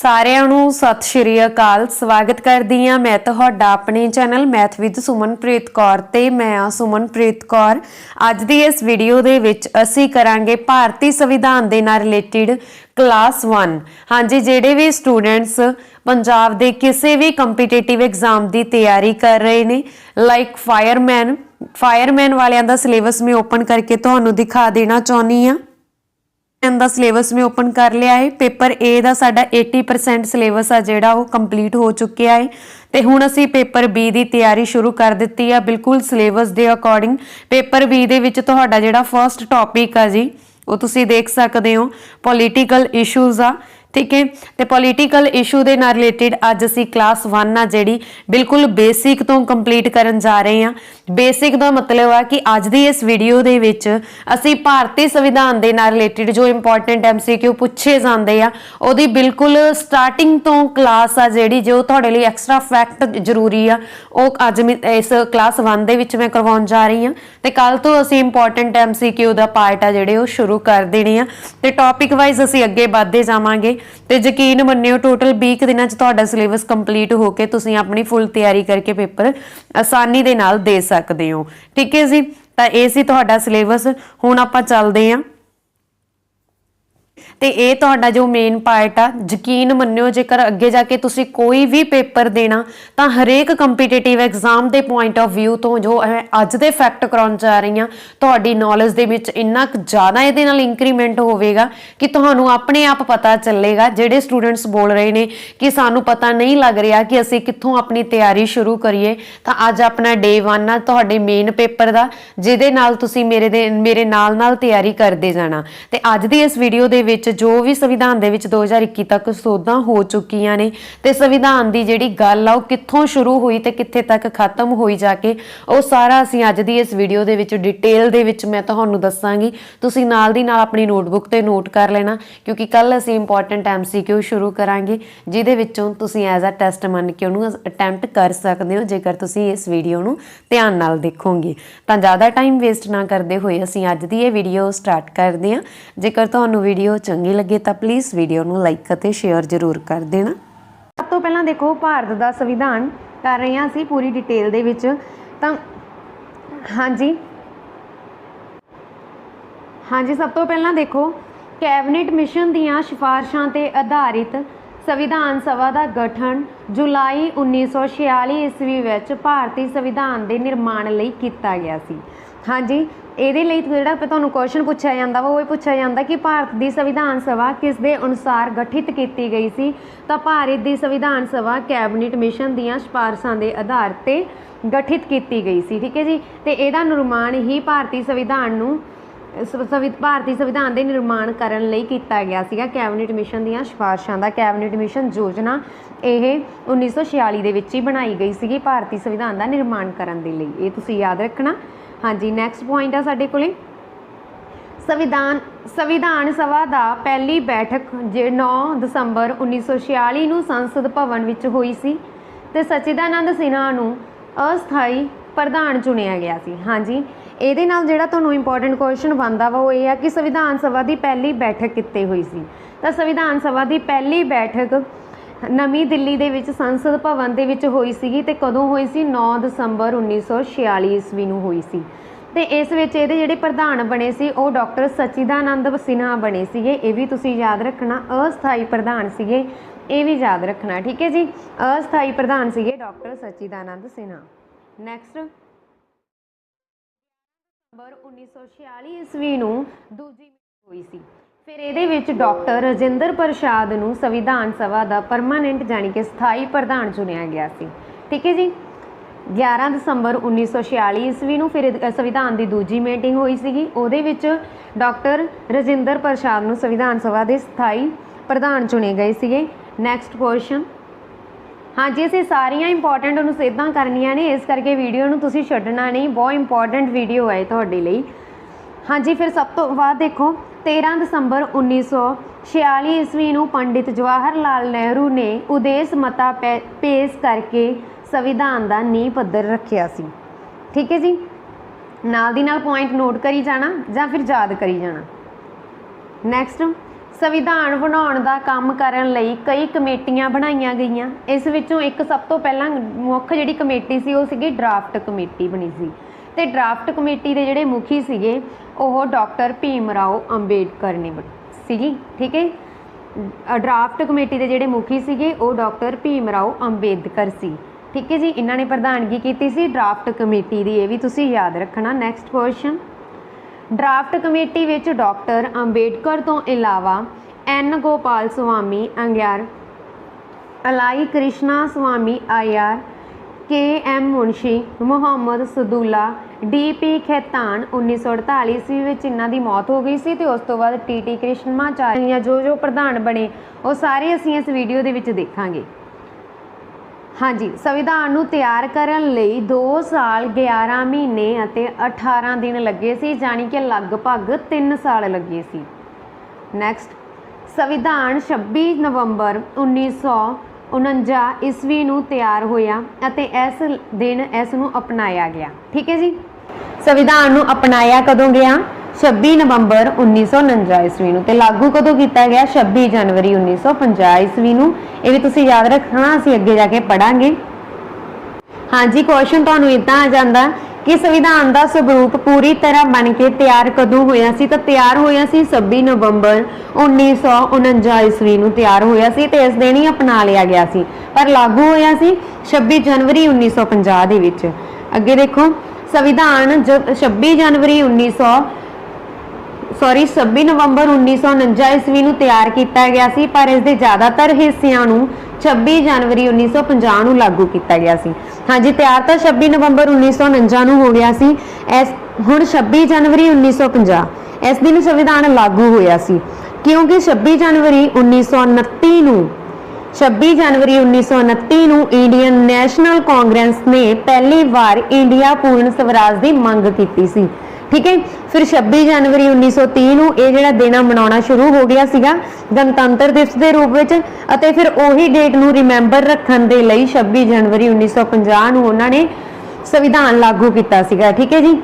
ਸਾਰਿਆਂ ਨੂੰ ਸਤਿ ਸ਼੍ਰੀ ਅਕਾਲ। ਸਵਾਗਤ ਕਰਦੀ ਹਾਂ ਮੈਂ ਤੁਹਾਡਾ ਆਪਣੇ channel math with Sumanpreet Kaur ਤੇ ਮੈਂ ਆ ਸੁਮਨਪ੍ਰੀਤ ਕੌਰ। ਅੱਜ ਦੀ ਇਸ ਵੀਡੀਓ ਦੇ ਵਿੱਚ ਅਸੀਂ ਕਰਾਂਗੇ ਭਾਰਤੀ ਸੰਵਿਧਾਨ ਦੇ ਨਾਲ ਰਿਲੇਟਡ क्लास 1। हाँ जी, जेडे भी स्टूडेंट्स पंजाब दे किसी भी कंपीटेटिव एग्जाम की तैयारी कर रहे ने लाइक फायरमैन वालियां दा सिलेबस मैं ओपन करके तुहानू दिखा देना चाहनी हाँ। दा सिलेबस में ओपन कर लिया है। पेपर ए दा साडा 80% सिलेबस आ जिहड़ा वो कंप्लीट हो चुकिया है ते हुण असीं पेपर बी दी तैयारी शुरू कर दित्ती है बिल्कुल सिलेबस दे अकॉर्डिंग। पेपर बी दे विच तुहाडा जिहड़ा फर्स्ट टॉपिक आ जी वो तुसी देख सकते हो पॉलिटिकल इशूज़ आ, ठीक है। तो पॉलिटिकल इशू के नाल रिलेटेड अज असी क्लास 1 आ जिहड़ी बिल्कुल बेसिक तो कंप्लीट करन जा रहे हैं। बेसिक का मतलब आ कि अज दी इस वीडियो दे विच असी भारतीय संविधान के नाल रिलेटेड जो इंपॉर्टेंट MCQ पूछे जाते हैं उहदी बिल्कुल स्टार्टिंग तो क्लास आ जिहड़ी जो तुहाडे लई एक्सट्रा फैक्ट जरूरी आ वो अज इस क्लास 1 दे विच मैं करवाउण जा रही हाँ। तो कल तो असी इंपॉर्टेंट MCQ का पार्ट आ जिहड़े वो शुरू कर देने आ ते टॉपिक वाइज असी अगे वधदे जावांगे। तो यकीन मन्नियो टोटल 20 दिनों तुहाडा सिलेबस कंप्लीट होकर तुसीं अपनी फुल तैयारी करके पेपर आसानी दे नाल दे सकते हो, ठीक है जी। तो ये सी तुहाडा सिलेबस। हुण आपां चलदे हां ते ये तुहाडा जो मेन पार्ट आ यकीन मन्नियो जेकर अगे जाके तुसी कोई भी पेपर देना तो हरेक कंपीटेटिव एग्जाम के पॉइंट ऑफ व्यू तो जो अज दे फैक्ट कराउण जा रही हाँ तुहाडी नॉलेज दे विच इन्ना ज़्यादा इहदे नाल इंक्रीमेंट होवेगा कि तुहानू अपने आप पता चलेगा। जिहड़े स्टूडेंट्स बोल रहे ने कि सानू पता नहीं लग रहा कि असीं कित्थों अपनी तैयारी शुरू करिए, तो अज अपना डे 1 आ तुहाडे मेन पेपर दा जिहदे नाल तुसीं मेरे नाल तैयारी करदे जाना। ते अज दी इस वीडियो दे विच जो भी संविधान दे विच 2021 तक सोधां हो चुकियां ने ते संविधान दी जिहड़ी गल आ वो कित्थों शुरू हुई ते कित्थे तक खत्म होई जाके वो सारा असीं अज दी इस वीडियो दे विच डिटेल दे विच मैं तुहानू दस्सांगी। तुसीं नाल दी नाल अपनी नोटबुक ते नोट कर लेना क्योंकि कल असीं इंपॉर्टेंट MCQ शुरू करांगे जिहदे विचों तुसीं एज अ टेस्ट मन के उहनू अटैम्प्ट कर सकदे हो जेकर तुसीं इस वीडियो नू ध्यान नाल देखोगे। तां ज़्यादा टाइम वेस्ट ना करदे होए असीं अज दी ये वीडियो स्टार्ट करदे हां। जेकर तुहानू वीडियो चंगी लगे तो प्लीज़ वीडियो नू लाइक और शेयर जरूर कर देना। सब तो पहला देखो भारत का संविधान कर रहे हैं असीं पूरी डिटेल दे विच। तां हाँ जी सब तो पहला देखो कैबिनेट मिशन दीयां सिफारिशां ते आधारित संविधान सभा का गठन जुलाई 1946 ईस्वी विच भारतीय संविधान के निर्माण लई कीता गया सी। हाँ जी, ਇਹਦੇ ਲਈ ਜਿਹੜਾ ਤੁਹਾਨੂੰ ਕੁਐਸਚਨ ਪੁੱਛਿਆ ਜਾਂਦਾ ਵਾ ਉਹ ਇਹ ਪੁੱਛਿਆ ਜਾਂਦਾ ਕਿ ਭਾਰਤ ਦੀ ਸੰਵਿਧਾਨ ਸਭਾ ਕਿਸ ਦੇ ਅਨੁਸਾਰ ਗਠਿਤ ਕੀਤੀ ਗਈ ਸੀ। ਤਾਂ ਭਾਰਤ ਦੀ ਸੰਵਿਧਾਨ ਸਭਾ ਕੈਬਨਿਟ ਮਿਸ਼ਨ ਦੀਆਂ ਸਿਫਾਰਿਸ਼ਾਂ ਦੇ ਆਧਾਰ ਤੇ ਗਠਿਤ ਕੀਤੀ ਗਈ ਸੀ, ਠੀਕ ਹੈ ਜੀ। ਤੇ ਇਹਦਾ ਨਿਰਮਾਣ ਹੀ ਭਾਰਤੀ ਸੰਵਿਧਾਨ ਦੇ ਨਿਰਮਾਣ ਕਰਨ ਲਈ ਕੀਤਾ ਗਿਆ ਸੀਗਾ। ਕੈਬਨਿਟ ਮਿਸ਼ਨ ਦੀਆਂ ਸਿਫਾਰਿਸ਼ਾਂ ਦਾ ਕੈਬਨਿਟ ਮਿਸ਼ਨ ਯੋਜਨਾ ਇਹ 1946 ਦੇ ਵਿੱਚ ਹੀ ਬਣਾਈ ਗਈ ਸੀਗੀ ਭਾਰਤੀ ਸੰਵਿਧਾਨ ਦਾ ਨਿਰਮਾਣ ਕਰਨ ਦੇ ਲਈ। ਇਹ ਤੁਸੀਂ ਯਾਦ ਰੱਖਣਾ। हाँ जी, नैक्सट पॉइंट आ साडे कोले संविधान सभा का पहली बैठक 9 दसंबर 1946 नूं संसद भवन विच हुई सी ते सचिदानंद सिन्हा नूं अस्थाई प्रधान चुनिया गया सी। हाँ जी, ਇਹਦੇ ਨਾਲ ਜਿਹੜਾ ਤੁਹਾਨੂੰ ਇੰਪੋਰਟੈਂਟ ਕੁਐਸਚਨ ਬਣਦਾ ਵਾ ਉਹ ਇਹ ਆ ਕਿ ਸੰਵਿਧਾਨ ਸਭਾ ਦੀ ਪਹਿਲੀ ਬੈਠਕ ਕਿੱਥੇ ਹੋਈ ਸੀ। ਤਾਂ ਸੰਵਿਧਾਨ ਸਭਾ ਦੀ ਪਹਿਲੀ ਬੈਠਕ ਨਵੀਂ ਦਿੱਲੀ ਦੇ ਵਿੱਚ ਸੰਸਦ ਭਵਨ ਦੇ ਵਿੱਚ ਹੋਈ ਸੀਗੀ ਤੇ ਕਦੋਂ ਹੋਈ ਸੀ 9 ਦਸੰਬਰ 1946 ਈਸਵੀ ਨੂੰ ਹੋਈ ਸੀ। ਤੇ ਇਸ ਵਿੱਚ ਇਹਦੇ ਜਿਹੜੇ ਪ੍ਰਧਾਨ ਬਣੇ ਸੀ ਉਹ ਡਾਕਟਰ ਸਚਿਦਾਨੰਦ ਸਿਨਹਾ ਬਣੇ ਸੀਗੇ। ਇਹ ਵੀ ਤੁਸੀਂ ਯਾਦ ਰੱਖਣਾ। ਅਸਥਾਈ ਪ੍ਰਧਾਨ ਸੀਗੇ, ਇਹ ਵੀ ਯਾਦ ਰੱਖਣਾ, ਠੀਕ ਹੈ ਜੀ। ਅਸਥਾਈ ਪ੍ਰਧਾਨ ਸੀਗੇ ਡਾਕਟਰ ਸਚਿਦਾਨੰਦ ਸਿਨਹਾ। ਨੈਕਸਟ ਦਸੰਬਰ 1946 ਈਸਵੀ ਨੂੰ ਦੂਜੀ ਮੀਟਿੰਗ ਹੋਈ ਸੀ। ਫਿਰ ਇਹਦੇ ਵਿੱਚ ਡਾਕਟਰ ਰਜਿੰਦਰ ਪ੍ਰਸਾਦ ਨੂੰ ਸੰਵਿਧਾਨ ਸਭਾ ਦਾ ਪਰਮਾਨੈਂਟ ਜਾਣੀ ਕਿ ਸਥਾਈ ਪ੍ਰਧਾਨ ਚੁਣਿਆ ਗਿਆ ਸੀ, ਠੀਕ ਹੈ ਜੀ। 11 ਦਸੰਬਰ 1946 ਈਸਵੀ ਨੂੰ ਫਿਰ ਸੰਵਿਧਾਨ ਦੀ ਦੂਜੀ ਮੀਟਿੰਗ ਹੋਈ ਸੀਗੀ। ਉਹਦੇ ਵਿੱਚ ਡਾਕਟਰ ਰਜਿੰਦਰ ਪ੍ਰਸਾਦ ਨੂੰ ਸੰਵਿਧਾਨ ਸਭਾ ਦੇ ਸਥਾਈ ਪ੍ਰਧਾਨ ਚੁਣੇ ਗਏ ਸੀਗੇ। Next question. हाँ जी, ਅਸੀਂ ਸਾਰੀਆਂ ਇੰਪੋਰਟੈਂਟ ਨੂੰ ਸਿੱਧਾਂ ਕਰਨੀਆਂ ਨੇ ਇਸ ਕਰਕੇ ਵੀਡੀਓ ਨੂੰ ਤੁਸੀਂ ਛੱਡਣਾ ਨਹੀਂ। ਬਹੁਤ ਇੰਪੋਰਟੈਂਟ ਵੀਡੀਓ ਹੈ ਤੁਹਾਡੇ ਲਈ। हाँ जी, फिर सब तो बाद देखो 13 दसंबर 1946 ईस्वी ਨੂੰ पंडित जवाहर लाल नेहरू ने उदेश मता पेश करके संविधान का नींह पत्थर रखिया सी, ठीक है जी। नाल दी नाल पॉइंट नोट करी जाना या फिर याद करी जाना। नैक्सट ਸੰਵਿਧਾਨ ਬਣਾਉਣ ਦਾ ਕੰਮ ਕਰਨ ਲਈ ਕਈ ਕਮੇਟੀਆਂ ਬਣਾਈਆਂ ਗਈਆਂ। ਇਸ ਵਿੱਚੋਂ ਇੱਕ ਸਭ ਤੋਂ ਪਹਿਲਾਂ ਮੁੱਖ ਜਿਹੜੀ ਕਮੇਟੀ ਸੀ ਉਹ ਸੀਗੀ ਡਰਾਫਟ ਕਮੇਟੀ ਬਣੀ ਸੀ ਤੇ ਡਰਾਫਟ ਕਮੇਟੀ ਦੇ ਜਿਹੜੇ ਮੁਖੀ ਸੀਗੇ ਉਹ ਡਾਕਟਰ ਭੀਮ ਰਾਓ ਅੰਬੇਡਕਰ ਨੇ ਸੀਗੀ। ਠੀਕ ਹੈ, ਡਰਾਫਟ ਕਮੇਟੀ ਦੇ ਜਿਹੜੇ ਮੁਖੀ ਸੀਗੇ ਉਹ ਡਾਕਟਰ ਭੀਮ ਰਾਓ ਅੰਬੇਦਕਰ ਸੀ। ਠੀਕ ਹੈ ਜੀ, ਇਹਨਾਂ ਨੇ ਪ੍ਰਧਾਨਗੀ ਕੀਤੀ ਸੀ ਡਰਾਫਟ ਕਮੇਟੀ ਦੀ, ਇਹ ਵੀ ਤੁਸੀਂ ਯਾਦ ਰੱਖਣਾ। ਨੈਕਸਟ ਕੁਐਸਚਨ, ਡਰਾਫਟ ਕਮੇਟੀ ਵਿੱਚ ਡਾਕਟਰ ਅੰਬੇਡਕਰ ਤੋਂ ਇਲਾਵਾ ਐਨ ਗੋਪਾਲ ਸਵਾਮੀ ਅੰਗਿਆਰ, ਅਲਾਈ ਕ੍ਰਿਸ਼ਨਾ ਸਵਾਮੀ ਆਇਆਰ, ਕੇ ਐਮ ਮੁਨਸ਼ੀ, ਮੁਹੰਮਦ ਸਦੂਲਾ, ਡੀ.ਪੀ. ਖੈਤਾਨ 1948 ਈਸਵੀ ਵਿੱਚ ਇਹਨਾਂ ਦੀ ਮੌਤ ਹੋ ਗਈ ਸੀ ਤੇ ਉਸ ਤੋਂ ਬਾਅਦ ਟੀ.ਟੀ. ਕ੍ਰਿਸ਼ਨਾਚਾਰੀਆ ਜੋ ਪ੍ਰਧਾਨ ਬਣੇ ਉਹ ਸਾਰੇ ਅਸੀਂ ਇਸ ਵੀਡੀਓ ਦੇ ਵਿੱਚ ਦੇਖਾਂਗੇ। ਹਾਂਜੀ, ਸੰਵਿਧਾਨ ਨੂੰ ਤਿਆਰ ਕਰਨ ਲਈ 2 ਸਾਲ 11 ਮਹੀਨੇ ਅਤੇ 18 ਦਿਨ ਲੱਗੇ ਸੀ, ਜਾਣੀ ਕਿ ਲਗਭਗ 3 ਸਾਲ ਲੱਗੇ ਸੀ। ਨੈਕਸਟ, ਸੰਵਿਧਾਨ 26 ਨਵੰਬਰ 1949 ਈਸਵੀ ਨੂੰ ਤਿਆਰ ਹੋਇਆ ਅਤੇ ਇਸ ਦਿਨ ਇਸ ਨੂੰ ਅਪਣਾਇਆ ਗਿਆ। ਠੀਕ ਹੈ ਜੀ, ਸੰਵਿਧਾਨ ਨੂੰ ਅਪਣਾਇਆ ਕਦੋਂ ਗਿਆ? 26 ਨਵੰਬਰ 1949 ਈਸਵੀ ਨੂੰ ਤੇ ਲਾਗੂ ਕਦੋਂ ਕੀਤਾ ਗਿਆ? 26 ਜਨਵਰੀ 1950 ਈਸਵੀ ਨੂੰ। ਇਹ ਵੀ ਤੁਸੀਂ ਯਾਦ ਰੱਖਣਾ, ਅਸੀਂ ਅੱਗੇ ਜਾ ਕੇ ਪੜਾਂਗੇ। ਹਾਂਜੀ, ਕੁਐਸਚਨ ਤੁਹਾਨੂੰ ਇਦਾਂ ਆ ਜਾਂਦਾ ਕਿ ਸੰਵਿਧਾਨ ਦਾ ਸਰੂਪ ਪੂਰੀ ਤਰ੍ਹਾਂ ਬਣ ਕੇ ਤਿਆਰ ਕਦੋਂ ਹੋਇਆ ਸੀ? ਤਾਂ ਤਿਆਰ ਹੋਇਆ ਸੀ 26 ਨਵੰਬਰ 1949 ਈਸਵੀ ਨੂੰ ਤਿਆਰ ਹੋਇਆ ਸੀ ਤੇ ਇਸ ਦਿਨ ਹੀ ਅਪਣਾ ਲਿਆ ਗਿਆ ਸੀ, ਪਰ ਲਾਗੂ ਹੋਇਆ ਸੀ 26 ਜਨਵਰੀ 1950 ਦੇ ਵਿੱਚ। ਅੱਗੇ ਦੇਖੋ, ਸੰਵਿਧਾਨ 26 ਨਵੰਬਰ 1949 ਈਸਵੀ ਨੂੰ ਤਿਆਰ ਕੀਤਾ ਗਿਆ ਸੀ, ਪਰ ਇਸ ਦੇ ਜ਼ਿਆਦਾਤਰ ਹਿੱਸਿਆਂ ਨੂੰ 26 ਜਨਵਰੀ 1950 ਨੂੰ ਲਾਗੂ ਕੀਤਾ ਗਿਆ ਸੀ। ਹਾਂਜੀ, ਤਿਆਰ ਤਾਂ 26 ਨਵੰਬਰ 1949 ਨੂੰ ਹੋ ਗਿਆ ਸੀ, ਹੁਣ 26 ਜਨਵਰੀ 1950 ਇਸ ਦਿਨ ਸੰਵਿਧਾਨ ਲਾਗੂ ਹੋਇਆ ਸੀ, ਕਿਉਂਕਿ 26 ਜਨਵਰੀ 1929 ਨੂੰ ਇੰਡੀਅਨ ਨੈਸ਼ਨਲ ਕਾਂਗਰਸ ਨੇ ਪਹਿਲੀ ਵਾਰ ਇੰਡੀਆ ਪੂਰਨ ਸਵਰਾਜ ਦੀ ਮੰਗ ਕੀਤੀ ਸੀ। ਠੀਕ ਹੈ, ਫਿਰ 26 ਜਨਵਰੀ 1930 ਨੂੰ ਇਹ ਜਿਹੜਾ ਦਿਨ ਮਨਾਉਣਾ ਸ਼ੁਰੂ ਹੋ ਗਿਆ ਸੀਗਾ ਗਣਤੰਤਰ ਦਿਵਸ ਦੇ ਰੂਪ ਵਿੱਚ, ਅਤੇ ਫਿਰ ਉਹੀ ਡੇਟ ਨੂੰ ਰਿਮੈਂਬਰ ਰੱਖਣ ਦੇ ਲਈ 26 ਜਨਵਰੀ 1950 ਨੂੰ ਉਹਨਾਂ ਨੇ ਸੰਵਿਧਾਨ ਲਾਗੂ ਕੀਤਾ ਸੀਗਾ। ਠੀਕ ਹੈ ਜੀ,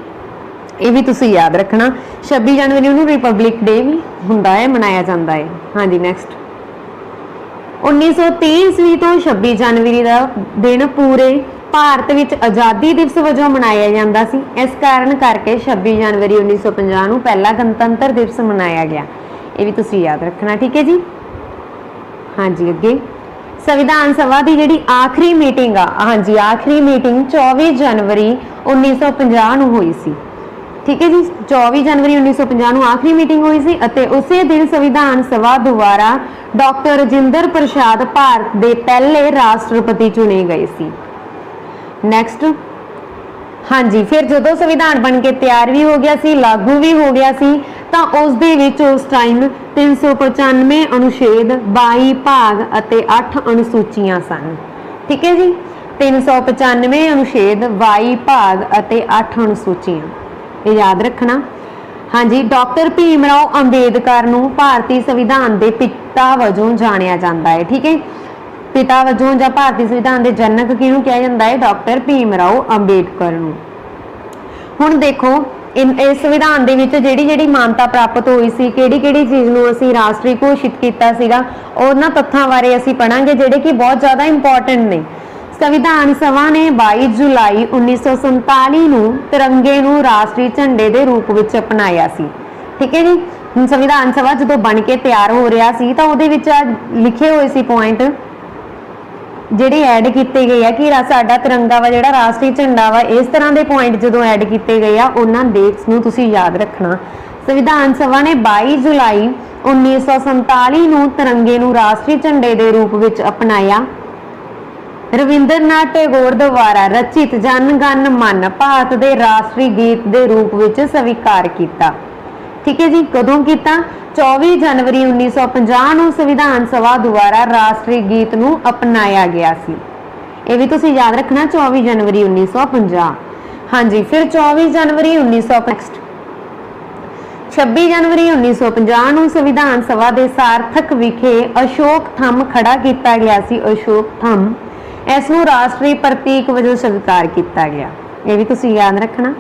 ਇਹ ਵੀ ਤੁਸੀਂ ਯਾਦ ਰੱਖਣਾ। 26 ਜਨਵਰੀ ਨੂੰ ਰਿਪਬਲਿਕ ਡੇ ਵੀ ਹੁੰਦਾ ਹੈ, ਮਨਾਇਆ ਜਾਂਦਾ ਹੈ। ਹਾਂਜੀ, ਨੈਕਸਟ, 1930 ਈਸਵੀ ਤੋਂ 26 ਜਨਵਰੀ ਦਾ ਦਿਨ ਪੂਰੇ ਭਾਰਤ ਵਿੱਚ ਆਜ਼ਾਦੀ ਦਿਵਸ ਵਜੋਂ ਮਨਾਇਆ ਜਾਂਦਾ ਸੀ। ਇਸ ਕਾਰਨ ਕਰਕੇ 26 ਜਨਵਰੀ 1950 ਨੂੰ ਪਹਿਲਾ ਗਣਤੰਤਰ ਦਿਵਸ ਮਨਾਇਆ ਗਿਆ। ਇਹ ਵੀ ਤੁਸੀਂ ਯਾਦ ਰੱਖਣਾ। ਠੀਕ ਹੈ ਜੀ। ਹਾਂਜੀ, ਅੱਗੇ ਸੰਵਿਧਾਨ ਸਭਾ ਦੀ ਜਿਹੜੀ ਆਖਰੀ ਮੀਟਿੰਗ ਆ, ਹਾਂਜੀ ਆਖਰੀ ਮੀਟਿੰਗ 24 ਜਨਵਰੀ 1950 ਨੂੰ ਹੋਈ ਸੀ। ਠੀਕ ਹੈ ਜੀ, 24 ਜਨਵਰੀ 1950 ਨੂੰ ਆਖਰੀ ਮੀਟਿੰਗ ਹੋਈ ਸੀ ਅਤੇ ਉਸੇ ਦਿਨ ਸੰਵਿਧਾਨ ਸਭਾ ਦੁਆਰਾ ਡਾਕਟਰ ਰਾਜਿੰਦਰ ਪ੍ਰਸਾਦ ਭਾਰਤ ਦੇ ਪਹਿਲੇ ਰਾਸ਼ਟਰਪਤੀ ਚੁਣੇ ਗਏ ਸੀ। ਨੈਕਸਟ, ਹਾਂਜੀ, ਫਿਰ ਜਦੋਂ ਸੰਵਿਧਾਨ ਬਣ ਕੇ ਤਿਆਰ ਵੀ ਹੋ ਗਿਆ ਸੀ, ਲਾਗੂ ਵੀ ਹੋ ਗਿਆ ਸੀ, ਤਾਂ ਉਸ ਦੇ ਵਿੱਚ ਉਸ ਟਾਈਮ 395 ਅਨੁਛੇਦ, 22 ਭਾਗ ਅਤੇ 8 ਅਨੁਸੂਚੀਆਂ ਸਨ। ਠੀਕ ਹੈ ਜੀ, 395 ਅਨੁਛੇਦ, 22 ਭਾਗ ਅਤੇ 8 ਅਨੁਸੂਚੀਆਂ, ਇਹ ਯਾਦ ਰੱਖਣਾ। ਹਾਂਜੀ, ਡਾਕਟਰ ਭੀਮ ਰਾਓ ਅੰਬੇਦਕਰ ਨੂੰ ਭਾਰਤੀ ਸੰਵਿਧਾਨ ਦੇ ਪਿਤਾ ਵਜੋਂ ਜਾਣਿਆ ਜਾਂਦਾ ਹੈ। ਠੀਕ ਹੈ, ਪਿਤਾ ਵਜੋਂ ਜਾਂ ਭਾਰਤੀ ਸੰਵਿਧਾਨ ਦੇ ਜਨਕ ਕਿਹਨੂੰ ਕਿਹਾ ਜਾਂਦਾ ਹੈ? ਡਾਕਟਰ ਭੀਮ ਰਾਓ ਅੰਬੇਦਕਰ ਨੂੰ। ਹੁਣ ਦੇਖੋ, ਇਸ ਸੰਵਿਧਾਨ ਦੇ ਵਿੱਚ ਜਿਹੜੀ ਮਾਨਤਾ ਪ੍ਰਾਪਤ ਹੋਈ ਸੀ, ਕਿਹੜੀ ਚੀਜ਼ ਨੂੰ ਅਸੀਂ ਰਾਸ਼ਟਰੀ ਘੋਸ਼ਿਤ ਕੀਤਾ ਸੀਗਾ, ਉਹਨਾਂ ਤੱਥਾਂ ਬਾਰੇ ਅਸੀਂ ਪੜਾਂਗੇ ਜਿਹੜੇ ਕਿ ਬਹੁਤ ਜ਼ਿਆਦਾ ਇੰਪੋਰਟੈਂਟ ਨੇ। ਸੰਵਿਧਾਨ ਸਭਾ ਨੇ 22 ਜੁਲਾਈ 1947 ਨੂੰ ਤਿਰੰਗੇ ਨੂੰ ਰਾਸ਼ਟਰੀ ਝੰਡੇ ਦੇ ਰੂਪ ਵਿੱਚ ਅਪਣਾਇਆ ਸੀ। ਠੀਕ ਹੈ ਜੀ, ਸੰਵਿਧਾਨ ਸਭਾ ਜਦੋਂ ਬਣ ਕੇ ਤਿਆਰ ਹੋ ਰਿਹਾ ਸੀ ਤਾਂ ਉਹਦੇ ਵਿੱਚ ਲਿਖੇ ਹੋਏ ਸੀ ਪੁਆਇੰਟ ਜਿਹੜੇ ਐਡ ਕੀਤੇ ਗਏ ਆ ਕਿ ਸਾਡਾ ਤਿਰੰਗਾ ਵਾ ਜਿਹੜਾ ਰਾਸ਼ਟਰੀ ਝੰਡਾ ਵਾ, ਇਸ ਤਰ੍ਹਾਂ ਦੇ ਪੁਆਇੰਟ ਜਦੋਂ ਐਡ ਕੀਤੇ ਗਏ ਆ ਉਹਨਾਂ ਡੇਟਸ ਨੂੰ ਤੁਸੀਂ ਯਾਦ ਰੱਖਣਾ। ਸੰਵਿਧਾਨ ਸਭਾ ਨੇ 22 ਜੁਲਾਈ 1947 ਨੂੰ ਤਿਰੰਗੇ ਨੂੰ ਰਾਸ਼ਟਰੀ ਝੰਡੇ ਦੇ ਰੂਪ ਵਿੱਚ ਅਪਣਾਇਆ। ਰਵਿੰਦਰਨਾਥ ਟੈਗੋਰ ਦੁਆਰਾ ਰਚਿਤ ਜਨ ਗਣ ਮਨ ਭਾਰਤ ਦੇ ਰਾਸ਼ਟਰੀ ਗੀਤ ਦੇ ਰੂਪ ਵਿੱਚ ਸਵੀਕਾਰ ਕੀਤਾ। ਠੀਕ ਹੈ ਜੀ, ਕਦੋਂ ਕੀਤਾ? 24 ਜਨਵਰੀ 1950 ਨੂੰ ਸੰਵਿਧਾਨ ਸਭਾ ਦੁਆਰਾ ਰਾਸ਼ਟਰੀ ਗੀਤ ਨੂੰ ਅਪਣਾਇਆ ਗਿਆ ਸੀ। ਇਹ ਵੀ ਤੁਸੀਂ ਯਾਦ ਰੱਖਣਾ, 24 ਜਨਵਰੀ 1950। ਹਾਂਜੀ, ਫਿਰ 24 ਜਨਵਰੀ 26 ਜਨਵਰੀ 1950 ਨੂੰ ਸੰਵਿਧਾਨ ਸਭਾ ਦੇ ਸਾਰਥਕ ਵਿਖੇ ਅਸ਼ੋਕ ਥੰਮ ਖੜਾ ਕੀਤਾ ਗਿਆ ਸੀ। ਅਸ਼ੋਕ ਥੰਮ, ਇਸ ਨੂੰ ਰਾਸ਼ਟਰੀ ਪ੍ਰਤੀਕ ਵਜੋਂ ਸਵੀਕਾਰ ਕੀਤਾ ਗਿਆ। ਇਹ ਵੀ ਤੁਸੀਂ ਯਾਦ ਰੱਖਣਾ।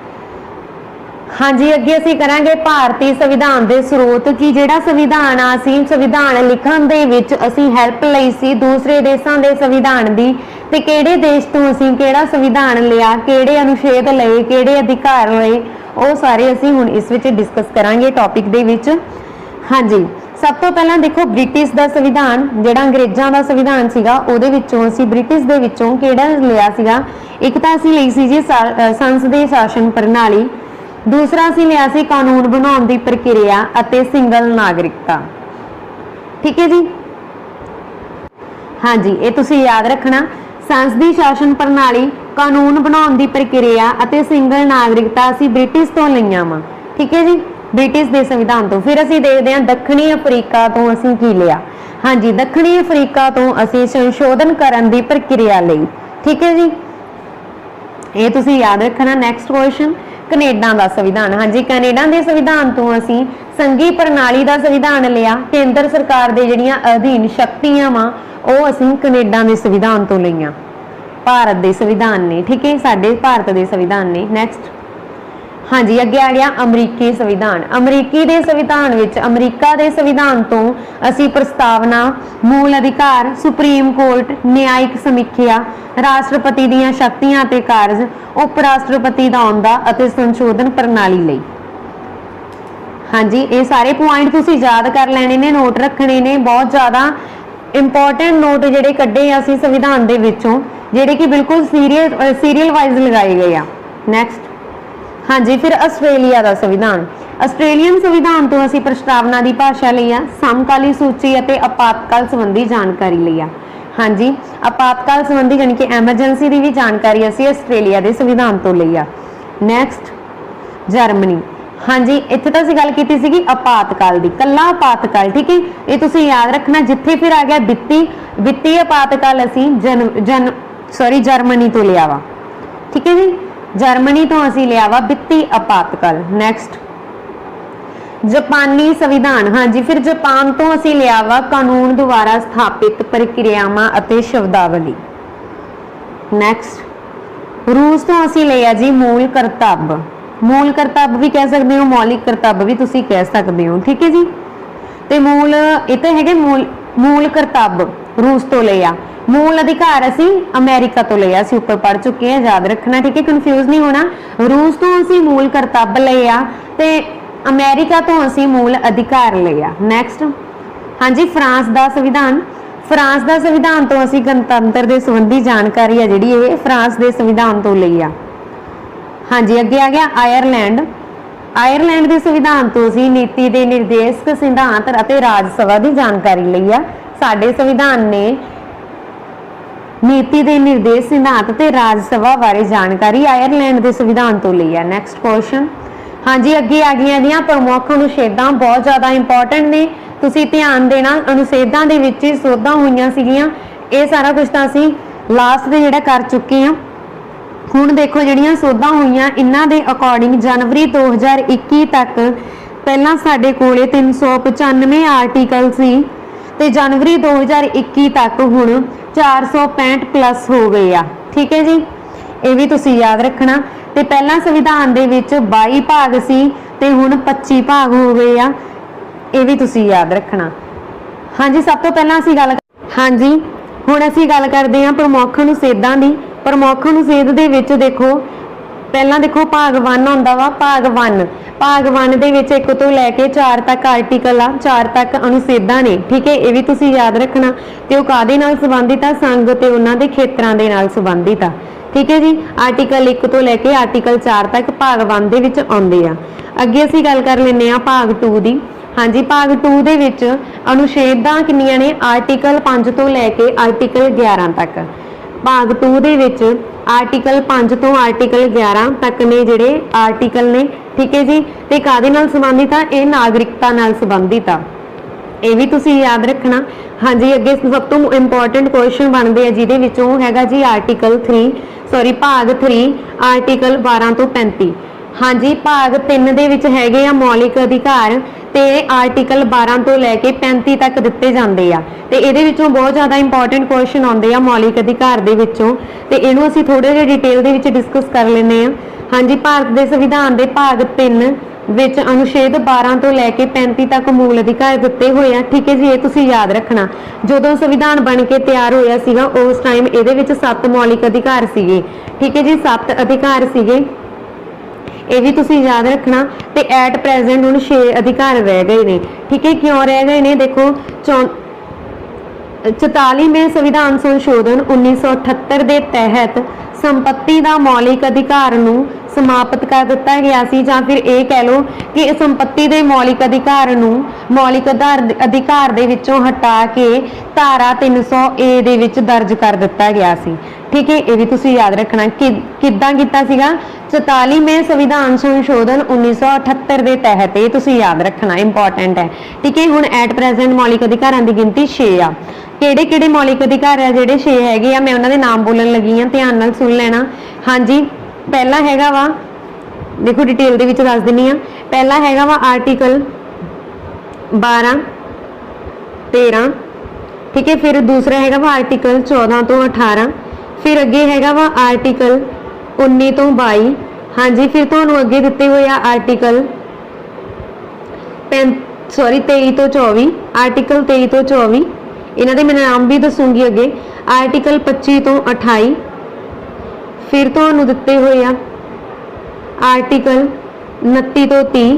हाँ जी, अगे असीं करांगे भारतीय संविधान के स्रोत कि जिहड़ा संविधान आ असीं संविधान लिखण दे विच असीं हैल्प लई सी दूसरे देशां दे संविधान दी ते किहड़े देश तो असीं किहड़ा संविधान लिया, किहड़े अनुच्छेद लए, किहड़े अधिकार लए, वो सारे असीं हुण इस विच डिस्कस करांगे टॉपिक दे विच। हाँ जी, सब तो पहला देखो ब्रिटिश का संविधान जिहड़ा अंग्रेज़ां दा संविधान सीगा उहदे विचों असीं ब्रिटिश दे विचों किहड़ा लिया सीगा। एक तां असीं लई सी जी संसदीय शासन प्रणाली, दूसरा असीं लिया सी कानून बनाउण दी प्रक्रिया अते सिंगल नागरिकता। ठीक है जी, हाँ जी, ये तुसीं याद रखना संसदीय शासन प्रणाली, कानून बनाउण दी प्रक्रिया अते सिंगल नागरिकता असीं ब्रिटिश तो लईआं वां। ठीक है जी, ब्रिटिश दे संविधान तो। फिर असीं देखदे हां दक्षिणी अफ्रीका तो असीं की लिया। हाँ जी, दक्षिणी अफ्रीका तो असीं संशोधन करन दी प्रक्रिया लई। ठीक है जी, ये तुसीं याद रखना। नैक्सट क्वेश्चन कनेडा का संविधान। हाँ जी, कनेडा के संविधान तो असीं संघी प्रणाली का संविधान लिया। केंद्र सरकार दे जिहड़ियां अधीन शक्तियां वा वो असीं कनेडा के संविधान तो लईआं, भारत के संविधान ने। ठीक है, साडे भारत के संविधान ने। नैक्सट, हाँ जी, अगे आ गया अमरीकी संविधान। अमरीकी दे संविधान विच अमरीका दे संविधान तो असीं प्रस्तावना, मूल अधिकार, सुप्रीम कोर्ट, न्यायिक समीक्षा, राष्ट्रपति दीयां शक्तियां ते कारज, उप राष्ट्रपति दा आउंदा अते संशोधन प्रणाली लई। हाँ जी, ये सारे पॉइंट तुसीं याद कर लेने ने, नोट रखने ने। बहुत ज़्यादा इंपॉर्टेंट नोट जिहड़े कड्ढे असीं संविधान दे विचों, जिहड़े कि बिल्कुल सीरियल वाइज लगाए गए आ। नैक्सट, हाँ जी, फिर आस्ट्रेलिया का संविधान। आस्ट्रेलियन संविधान तो असीं प्रस्तावना की भाषा लिया, समकाली सूची अते आपातकाल संबंधी जानकारी लिया। हाँ जी, आपातकाल संबंधी यानी कि एमरजेंसी की भी जानकारी असीं आस्ट्रेलिया के संविधान तो लिया। Next, Germany. हाँ जी, इत्थे तां असीं गल कीती सीगी आपातकाल की, कल्ला आपातकाल। ठीक है, ये तुसीं याद रखना। जिथे फिर आ गया वित्तीय आपातकाल असीं जर्मनी तो लिया वा। ठीक है जी, जर्मनी तो असीं लिया वा वित्तीय आपातकाल। नैक्सट, जापानी संविधान। हाँ जी, फिर जापान तो असीं लिया वा कानून द्वारा स्थापित प्रक्रियावां अते शब्दावली। नैक्सट, रूस तो असीं लिया जी मूल करतब। मूल करतब भी कह सकते हो, मौलिक करतब भी तुसीं कह सकते हो। ठीक है जी, ते मूल इते है मूल करतब रूस तो लिया। मूल अधिकार असीं अमेरिका तो लिया, असीं ऊपर पढ़ चुके हैं, याद रखना। ठीक है, कन्फ्यूज नहीं होना। रूस तो असीं मूल करतब लिया ते अमेरिका तो असीं मूल अधिकार लिया। नैक्सट, हाँ जी, फ्रांस का संविधान। फ्रांस का संविधान तो असीं गणतंत्र के संबंधी जानकारी है जिहड़ी ये फ्रांस के संविधान तो लिया। हाँ जी, अगे आ गया आयरलैंड। आयरलैंड के संविधान तो असीं नीति के निर्देशक सिद्धांत अते राज सभा की जानकारी लई आ। साडे संविधान ने नीति के निर्देश सिद्धांत ते राज सभा बारे जानकारी आयरलैंड के संविधान तो ली है। नैक्सट क्वेश्चन, हाँ जी, अगे आ गई दी प्रमुख अनुच्छेदां बहुत ज़्यादा इंपॉर्टेंट ने, तुसीं ध्यान देना। अनुच्छेदां दे विच ही सोधां होईयां सीगियां, ये सारा कुछ तां असीं लास्ट दे जिहड़ा कर चुके हैं। हुण देखो जिहड़ियां सोधां होईयां इन्हां दे अकॉर्डिंग जनवरी 2021 तक पहलां साडे कोले 395 आर्टिकल सी ते जनवरी 2021 तक हुण 465 प्लस हो गए आ। ठीक है जी, ये भी तुसीं याद रखना। ते पहला संविधान दे विच 22 भाग सी ते हुण 25 भाग हो गए आ, ये भी तुसीं याद रखना। हाँ जी, सब तो पहला असीं गल हाँ जी हुण असीं गल करदे हां प्रमुख अनुच्छेदां दी। प्रमुख अनुच्छेद दे विच देखो पहला देखो भाग 1 आउंदा वा। भाग 1 दे विच 1 तो लैके 4 तक आर्टिकल आ, 4 तक अनुच्छेदां ने। ठीक है, ये भी तुसीं याद रखना। ते ओह काहदे नाल संबंधित आ? संघ ते उन्हां दे खेतरां दे नाल संबंधित आ। ठीक है जी, आर्टिकल 1 तो लैके आर्टिकल 4 तक भाग 1 दे विच आउंदे आ। अगे असीं गल कर लैंदे आ भाग 2 दी। हाँ जी, भाग 2 दे विच अनुच्छेदां किन्नियां ने? आर्टिकल 5 तो लैके आर्टिकल 11 तक। भाग 2 दे विच आर्टिकल 5 तो आर्टिकल 11 तक ने जिहड़े आर्टिकल ने। ठीक है जी, ते काहदे नाल संबंधित आ? ये नागरिकता नाल संबंधित आ, ये भी तुसीं याद रखना। हाँ जी, अगे सब तो इंपॉर्टेंट क्वेश्चन बनते हैं जिहदे विचों हैगा जी भाग 3 आर्टिकल 12 तो 35। हाँ जी, भाग 3 दे विच हैगे आ मौलिक अधिकार ਤੇ ਆਰਟੀਕਲ 12 ਤੋਂ ਲੈ ਕੇ 35 ਤੱਕ ਦਿੱਤੇ ਜਾਂਦੇ ਆ ਤੇ ਇਹਦੇ ਵਿੱਚੋਂ ਬਹੁਤ ਜ਼ਿਆਦਾ ਇੰਪੋਰਟੈਂਟ ਕੁਐਸਚਨ ਆਉਂਦੇ ਆ ਮੌਲਿਕ ਅਧਿਕਾਰ ਦੇ ਵਿੱਚੋਂ ਤੇ ਇਹਨੂੰ ਅਸੀਂ ਥੋੜੇ ਜਿਹਾ ਡਿਟੇਲ ਦੇ ਵਿੱਚ ਡਿਸਕਸ ਕਰ ਲੈਂਦੇ ਆ। ਹਾਂਜੀ, ਭਾਰਤ ਦੇ ਸੰਵਿਧਾਨ ਦੇ ਭਾਗ 3 ਵਿੱਚ ਅਨੁਛੇਦ 12 ਤੋਂ ਲੈ ਕੇ 35 ਤੱਕ ਮੂਲ ਅਧਿਕਾਰ ਦਿੱਤੇ ਹੋਏ ਆ। ਠੀਕ ਹੈ ਜੀ, ਇਹ ਤੁਸੀਂ ਯਾਦ ਰੱਖਣਾ। ਜਦੋਂ ਸੰਵਿਧਾਨ ਬਣ ਕੇ ਤਿਆਰ ਹੋਇਆ ਸੀਗਾ ਉਸ ਟਾਈਮ ਇਹਦੇ ਵਿੱਚ 7 ਮੌਲਿਕ ਅਧਿਕਾਰ ਸੀਗੇ। ਠੀਕ ਹੈ ਜੀ, 7 ਅਧਿਕਾਰ ਸੀਗੇ, ਇਹ ਵੀ ਤੁਸੀਂ ਯਾਦ ਰੱਖਣਾ। ਤੇ ਐਟ ਪ੍ਰੈਜ਼ੈਂਟ ਹੁਣ 6 ਅਧਿਕਾਰ ਰਹਿ ਗਏ ਨੇ। ਠੀਕ ਹੈ, ਕਿਉਂ ਰਹਿ ਗਏ ਨੇ? ਦੇਖੋ 44ਵੇਂ ਸੰਵਿਧਾਨ ਸੰਸ਼ੋਧਨ 1978 ਦੇ ਤਹਿਤ ਸੰਪत्ति ਦਾ ਮੌਲਿਕ ਅਧਿਕਾਰ ਨੂੰ ਸਮਾਪਤ ਕਰ ਦਿੱਤਾ ਗਿਆ ਸੀ, ਜਾਂ ਫਿਰ ਇਹ ਕਹਿ ਲਓ ਕਿ ਸੰਪत्ति ਦੇ ਮੌਲਿਕ ਅਧਿਕਾਰ ਨੂੰ ਮੌਲਿਕ ਅਧਿਕਾਰ ਦੇ ਵਿੱਚੋਂ ਹਟਾ ਕੇ ਧਾਰਾ 300A ਦੇ ਵਿੱਚ ਦਰਜ ਕਰ ਦਿੱਤਾ ਗਿਆ ਸੀ। ਠੀਕ ਹੈ, ਇਹ ਵੀ ਤੁਸੀਂ ਯਾਦ ਰੱਖਣਾ। ਕਿੱਦਾਂ ਕੀਤਾ ਸੀਗਾ? 44ਵੇਂ ਸੰਵਿਧਾਨ ਸੰਸ਼ੋਧਨ 1978 ਦੇ ਤਹਿਤ, ਇਹ ਤੁਸੀਂ ਯਾਦ ਰੱਖਣਾ, ਇੰਪੋਰਟੈਂਟ ਹੈ। ਠੀਕ ਹੈ, ਹੁਣ ਐਟ ਪ੍ਰੈਜ਼ੈਂਟ ਮੌਲਿਕ ਅਧਿਕਾਰਾਂ ਦੀ ਗਿਣਤੀ 6 ਆ। ਕਿਹੜੇ ਕਿਹੜੇ ਮੌਲਿਕ ਅਧਿਕਾਰ ਆ ਜਿਹੜੇ 6 ਹੈਗੇ ਆ, ਮੈਂ ਉਹਨਾਂ ਦੇ ਨਾਮ ਬੋਲਣ ਲੱਗੀ ਆ, ਧਿਆਨ ਨਾਲ ਸੁਣ ਲੈਣਾ। ਹਾਂਜੀ, ਪਹਿਲਾ ਹੈਗਾ ਵਾ, ਦੇਖੋ ਡਿਟੇਲ ਦੇ ਵਿੱਚ ਦੱਸ ਦਿੰਨੀ ਆ। ਪਹਿਲਾ ਹੈਗਾ ਵਾ ਆਰਟੀਕਲ 12 13। ਠੀਕ ਹੈ, ਫਿਰ ਦੂਸਰਾ ਹੈਗਾ ਵਾ ਆਰਟੀਕਲ 14 ਤੋਂ 18। ਫਿਰ ਅੱਗੇ ਹੈਗਾ ਵਾ ਆਰਟੀਕਲ 19 ਤੋਂ 22। ਹਾਂਜੀ, ਫਿਰ ਤੁਹਾਨੂੰ ਅੱਗੇ ਦਿੱਤੇ ਹੋਏ ਆ ਆਰਟੀਕਲ 23 ਤੋਂ 24। ਆਰਟੀਕਲ 23 ਤੋਂ 24 ਇਹਨਾਂ ਦੇ ਮੈਂ ਨਾਮ ਵੀ ਦੱਸੂਗੀ ਅੱਗੇ। ਆਰਟੀਕਲ 25 ਤੋਂ 28। ਫਿਰ ਤੁਹਾਨੂੰ ਦਿੱਤੇ ਹੋਏ ਆ ਆਰਟੀਕਲ 29 ਤੋਂ 30